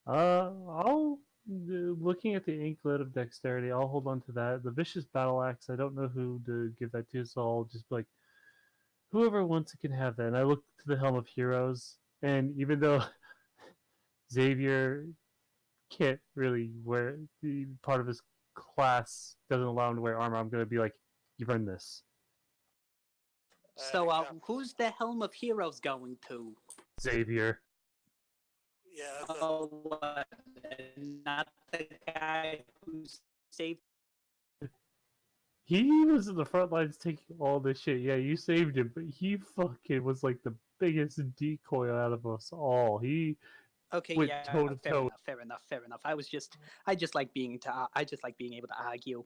Speaker 3: I'll looking at the anklet of dexterity. I'll hold on to that. The vicious battle axe. I don't know who to give that to, so I'll just be like, whoever wants it can have that. And I look to the helm of heroes, and even though Xavier can't really wear the part of his class doesn't allow him to wear armor, I'm gonna be like, you've earned this.
Speaker 5: So, who's the Helm of Heroes going to?
Speaker 3: Xavier.
Speaker 2: Yeah.
Speaker 5: Oh, not the guy who saved.
Speaker 3: He was in the front lines taking all this shit. Yeah, you saved him, but he fucking was like the biggest decoy out of us all. He
Speaker 5: Okay,
Speaker 3: went
Speaker 5: yeah,
Speaker 3: toe to toe.
Speaker 5: fair enough. I just like being able to argue.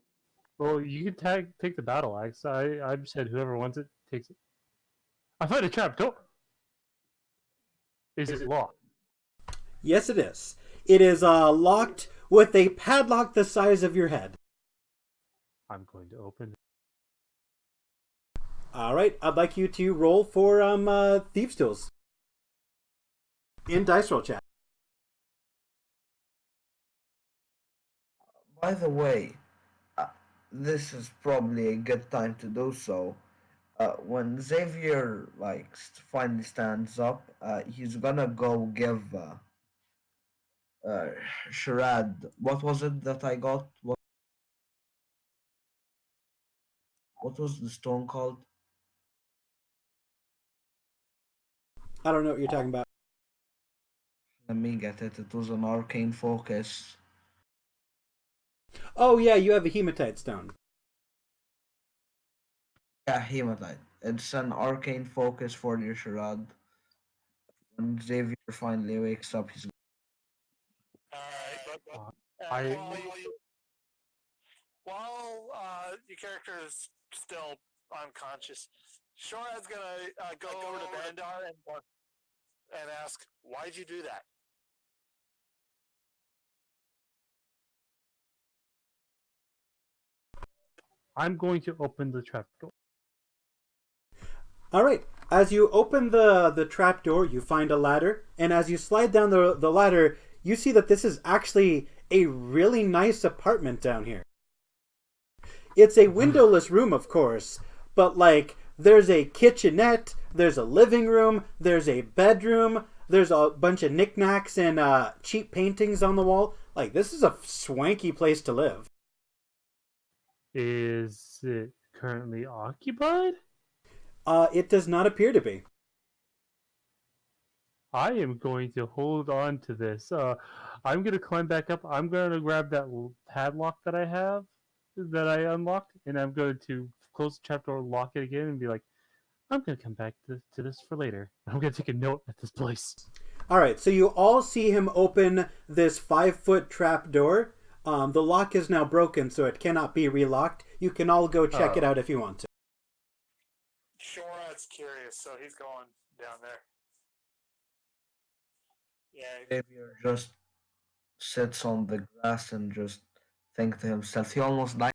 Speaker 3: Well, you can take the battle axe. I said whoever wants it takes it. I find a trap door. Is it locked?
Speaker 1: Yes, it is. It is locked with a padlock the size of your head.
Speaker 3: I'm going to open it.
Speaker 1: All right, I'd like you to roll for thieves' tools in dice roll chat.
Speaker 4: By the way, this is probably a good time to do so. When Xavier finally stands up, he's gonna go give uh, Sharad. What was it that I got? What was the stone called?
Speaker 1: I don't know what you're talking about.
Speaker 4: Let me get it. It was an arcane focus.
Speaker 1: Oh yeah, you have a hematite stone.
Speaker 4: Yeah, hematite. It's an arcane focus for your Sharad. When Xavier finally wakes up, he's.
Speaker 2: Alright, but while your character is still unconscious, Shorad's gonna go over to Bandar and ask, "Why'd you do that?"
Speaker 3: I'm going to open the trap door.
Speaker 1: All right. As you open the trap door, you find a ladder, and as you slide down the ladder, you see that this is actually a really nice apartment down here. It's a windowless room, of course, but like there's a kitchenette, there's a living room, there's a bedroom, there's a bunch of knickknacks and cheap paintings on the wall. Like this is a swanky place to live.
Speaker 3: Is it currently occupied?
Speaker 1: It does not appear to be.
Speaker 3: I am going to hold on to this. I'm going to climb back up. I'm going to grab that padlock that I have, that I unlocked, and I'm going to close the trapdoor, lock it again, and be like, I'm going to come back to this for later. I'm going to take a note at this place.
Speaker 1: All right, so you all see him open this 5-foot trap door. The lock is now broken, so it cannot be relocked. You can all go check it out if you want to.
Speaker 2: Shorad's curious, so he's going down there. Yeah,
Speaker 4: Xavier just sits on the grass and just think to himself. He almost died.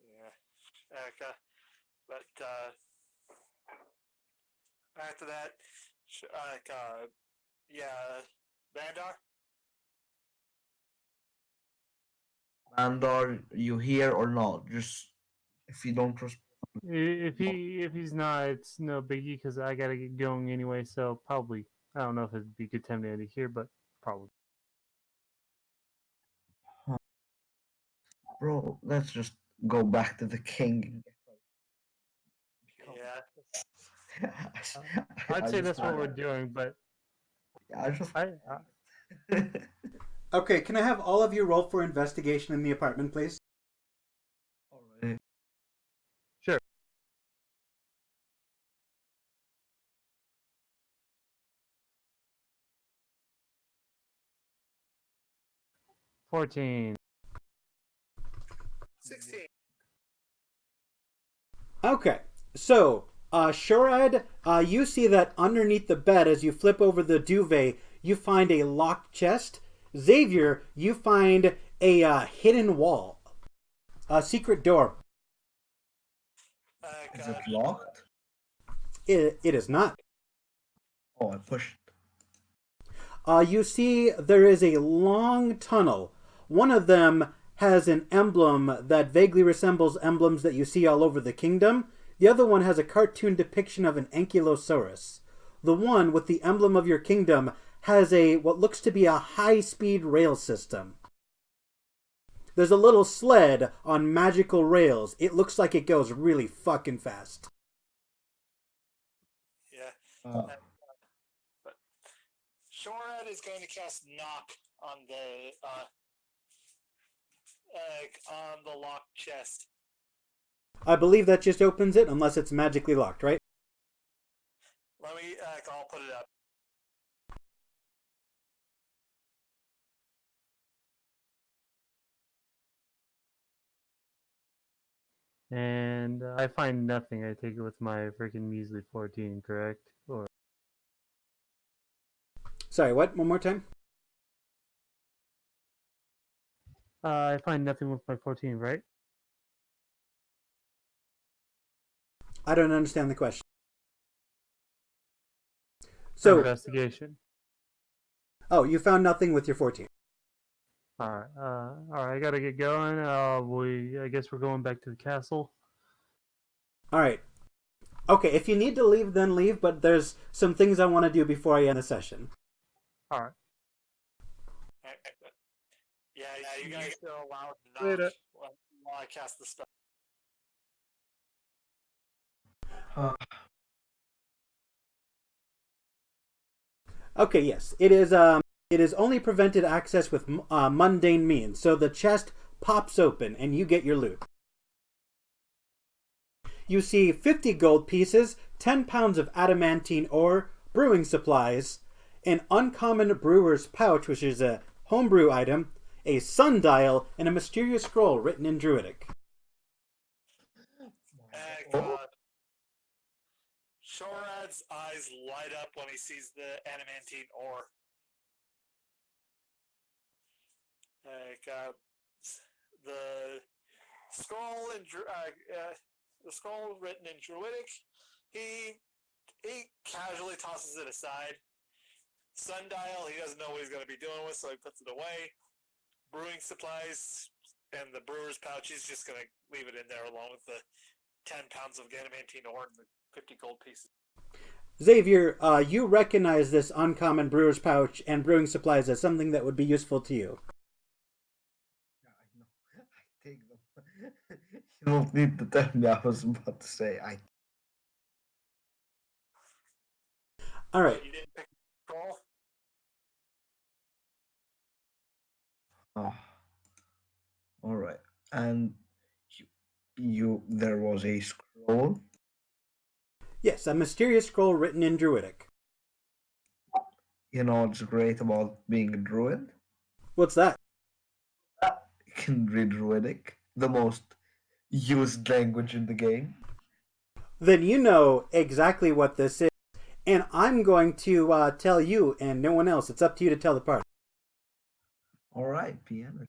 Speaker 2: yeah. But after that, yeah, Vandar.
Speaker 4: Mandar, you here or not? Just if you don't respond.
Speaker 3: If he's not, it's no biggie because I gotta get going anyway. So probably I don't know if it'd be a good time to end it here, but probably.
Speaker 4: Bro, let's just go back to the king.
Speaker 2: Yeah.
Speaker 3: I'd say
Speaker 4: just
Speaker 3: that's what we're
Speaker 4: want-
Speaker 3: doing, but
Speaker 4: I just.
Speaker 3: I
Speaker 1: Okay, can I have all of you roll for investigation in the apartment, please?
Speaker 4: Alright.
Speaker 3: sure. 14.
Speaker 2: 16.
Speaker 1: Okay, so Shorad, you see that underneath the bed, as you flip over the duvet, you find a locked chest. Xavier, you find a hidden wall, a secret door.
Speaker 4: Is it locked?
Speaker 1: It is not.
Speaker 4: Oh, I pushed.
Speaker 1: You see there is a long tunnel. One of them has an emblem that vaguely resembles emblems that you see all over the kingdom. The other one has a cartoon depiction of an ankylosaurus. The one with the emblem of your kingdom has what looks to be a high-speed rail system. There's a little sled on magical rails. It looks like it goes really fucking fast.
Speaker 2: Yeah.
Speaker 4: Uh,
Speaker 2: But Shorad is going to cast knock on the locked chest.
Speaker 1: I believe that just opens it, unless it's magically locked, right?
Speaker 2: Let me. I'll put it up.
Speaker 3: And I find nothing. I take it with my freaking measly 14, correct? Or
Speaker 1: Sorry, what? One more time?
Speaker 3: I find nothing with my 14, right?
Speaker 1: I don't understand the question. So,
Speaker 3: Investigation.
Speaker 1: oh, you found nothing with your 14.
Speaker 3: Alright, I gotta get going. I guess we're going back to the castle.
Speaker 1: All right. Okay, if you need to leave, then leave, but there's some things I want to do before I end the session.
Speaker 3: Alright.
Speaker 2: Yeah, you guys still allowed knock
Speaker 3: Later.
Speaker 2: while I cast the spell.
Speaker 1: Okay, yes. It is only prevented access with mundane means. So the chest pops open and you get your loot. You see 50 gold pieces, 10 pounds of adamantine ore, brewing supplies, an uncommon brewer's pouch, which is a homebrew item, a sundial, and a mysterious scroll written in Druidic.
Speaker 2: Shorad's eyes light up when he sees the adamantine ore. The scroll the scroll written in Druidic, he casually tosses it aside. Sundial, he doesn't know what he's going to be doing with, so he puts it away. Brewing supplies and the brewer's pouch, he's just going to leave it in there along with the 10 pounds of adamantine ore and the 50 gold pieces.
Speaker 1: Xavier, you recognize this uncommon brewer's pouch and brewing supplies as something that would be useful to you.
Speaker 4: Yeah, I know. I take them. You don't need to tell me. I was about to say I.
Speaker 1: All right.
Speaker 2: You didn't pick the scroll?
Speaker 4: All right. And there was a scroll.
Speaker 1: Yes, a mysterious scroll written in Druidic.
Speaker 4: You know what's great about being a druid?
Speaker 1: What's that?
Speaker 4: You can read Druidic, the most used language in the game.
Speaker 1: Then you know exactly what this is. And I'm going to tell you and no one else. It's up to you to tell the party.
Speaker 4: All right, PM.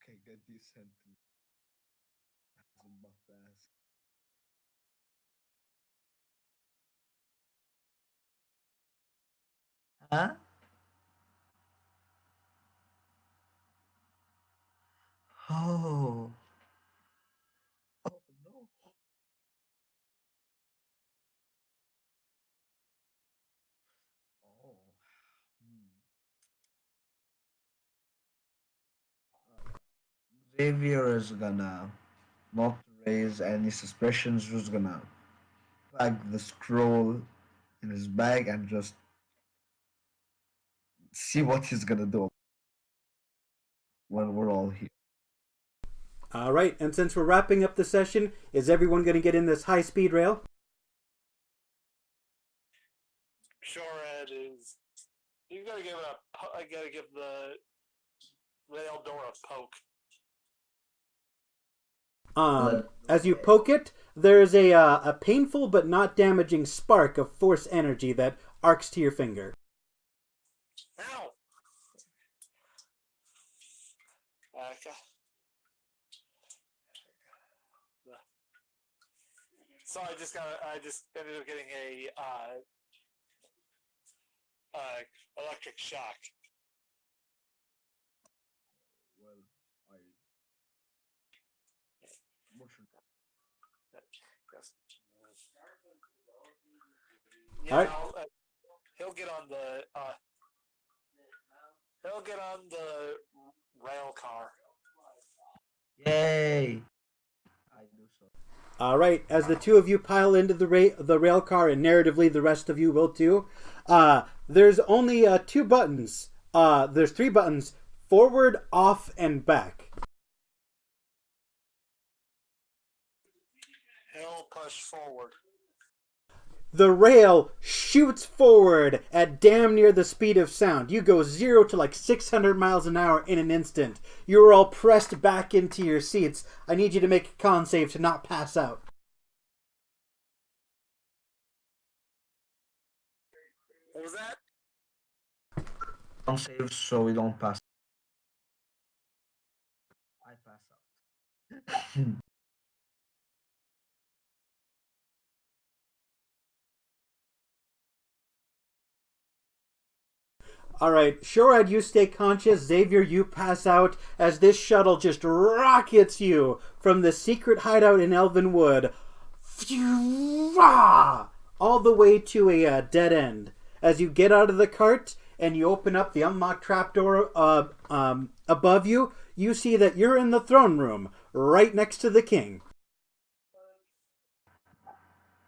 Speaker 4: Okay, get this sentence. I was about to ask. Huh? Oh. Oh no. Oh. Hmm. Xavier is gonna not raise any suspicions, just gonna pack the scroll in his bag and just see what he's gonna do when we're all here.
Speaker 1: All right. And since we're wrapping up the session, is everyone going to get in this high speed rail?
Speaker 2: Sure, Ed is. You gotta give it a. I gotta give the rail door a poke.
Speaker 1: As you poke it, there's a painful but not damaging spark of force energy that arcs to your finger.
Speaker 2: Ow! Okay. So I just got. I just ended up getting a electric shock.
Speaker 4: Well, I. What should
Speaker 2: Yes.
Speaker 1: All
Speaker 2: Yeah,
Speaker 1: right.
Speaker 2: he'll get on the. He'll get on the rail car.
Speaker 4: Yay! I do so.
Speaker 1: All right. As the two of you pile into the rail car, and narratively the rest of you will too. There's only two buttons. There's three buttons: forward, off, and back.
Speaker 2: He'll push forward.
Speaker 1: The rail shoots forward at damn near the speed of sound. You go 0 to like 600 miles an hour in an instant. You're all pressed back into your seats. I need you to make a con save to not pass out.
Speaker 2: What was that?
Speaker 4: Don't save so we don't pass. I pass out.
Speaker 1: All right, Shorad, you stay conscious. Xavier, you pass out as this shuttle just rockets you from the secret hideout in Elvenwood all the way to a dead end. As you get out of the cart and you open up the unlocked trapdoor above you, you see that you're in the throne room right next to the king.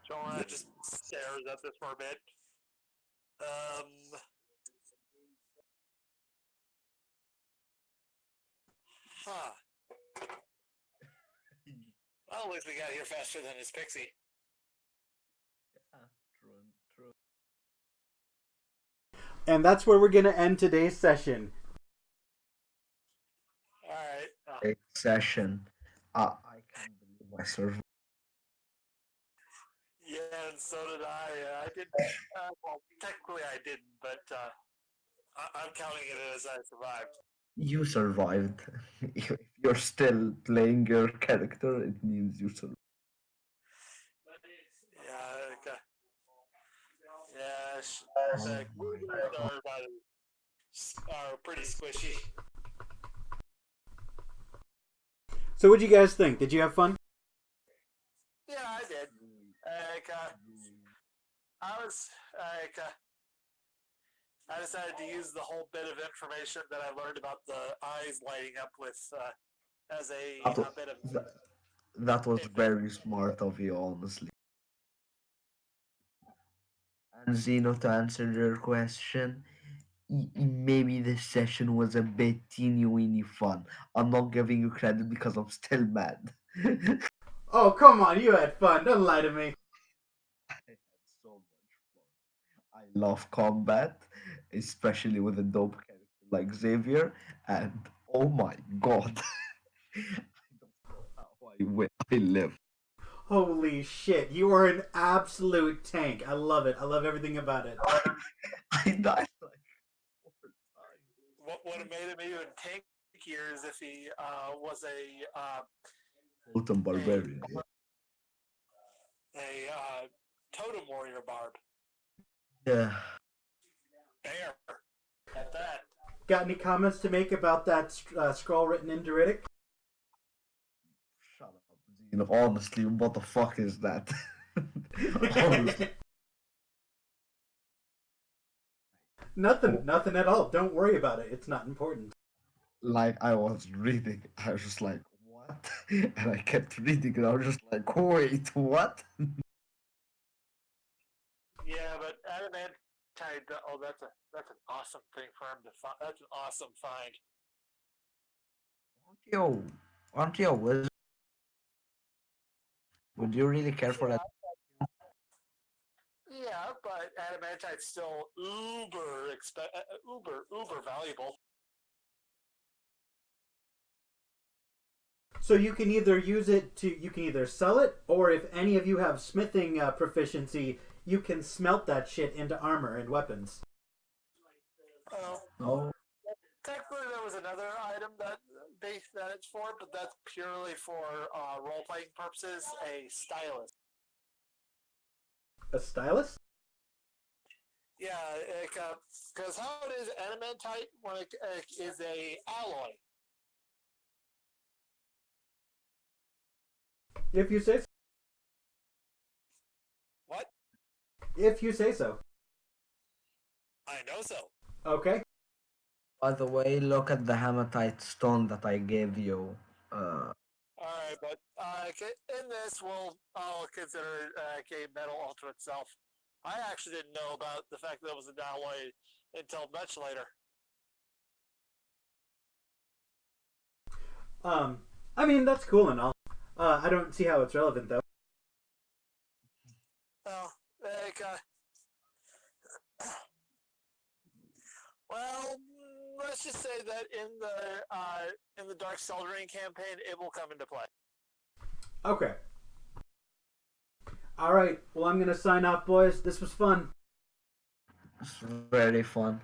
Speaker 2: Jonah just stares at this for a bit. Huh. Well, at least we got here faster than his pixie.
Speaker 4: Yeah, true.
Speaker 1: And that's where we're going to end today's session.
Speaker 2: Alright.
Speaker 4: Great session. I can't believe I survived.
Speaker 2: Yeah, and so did I. I didn't. Well, technically I didn't, but I'm counting it as I survived.
Speaker 4: You survived. If you're still playing your character, it means you survived.
Speaker 2: Yeah, okay. Yeah,
Speaker 4: Oh
Speaker 2: the
Speaker 4: my
Speaker 2: Googles
Speaker 4: god.
Speaker 2: are pretty squishy.
Speaker 1: So what'd you guys think? Did you have fun?
Speaker 2: Yeah, I did. I was I decided to use the whole bit of information that I learned about the eyes lighting up with as
Speaker 4: That was,
Speaker 2: a bit of.
Speaker 4: that was very smart of you, honestly. And Zeno, to answer your question, maybe this session was a bit teeny weeny fun. I'm not giving you credit because I'm still mad.
Speaker 1: Oh, come on, you had fun. Don't lie to me.
Speaker 4: I had so much fun. I love combat, especially with a dope character like Xavier, and oh my god. I live.
Speaker 1: Holy shit, you are an absolute tank. I love it. I love everything about it.
Speaker 4: I died like 4 times.
Speaker 2: What would have made him even tankier is if he was
Speaker 4: Totem barbarian.
Speaker 2: a totem warrior barb.
Speaker 4: Yeah.
Speaker 2: Bear. At that.
Speaker 1: Got any comments to make about that scroll written in Druidic?
Speaker 4: Shut up. You know, honestly, what the fuck is that? Honestly.
Speaker 1: Nothing at all. Don't worry about it. It's not important.
Speaker 4: Like I was reading, I was just like, what? And I kept reading, and I was just like, wait, what?
Speaker 2: Yeah, but adamantite. Oh, that's an awesome thing for him to find. That's an awesome find.
Speaker 4: Aren't you a wizard? Would you really care for that?
Speaker 2: Yeah, but adamantite's still uber valuable.
Speaker 1: So you can either you can either sell it, or if any of you have smithing proficiency, you can smelt that shit into armor and weapons.
Speaker 4: No.
Speaker 2: Technically, there was another item that it's for, but that's purely for role playing purposes. A stylus.
Speaker 1: A stylus?
Speaker 2: Yeah, because how it is adamantite when it is a alloy.
Speaker 1: If you say so.
Speaker 2: What?
Speaker 1: If you say so.
Speaker 2: I know so.
Speaker 1: Okay.
Speaker 4: By the way, look at the hematite stone that I gave you.
Speaker 2: All right, but in this, I'll consider a metal altar itself. I actually didn't know about the fact that it was an alloy until much later.
Speaker 1: I mean, that's cool and all. I don't see how it's relevant though.
Speaker 2: Well, well, let's just say that in the Dark Soldering campaign, it will come into play.
Speaker 1: Okay. All right. Well, I'm gonna sign off, boys. This was fun.
Speaker 4: It's very fun.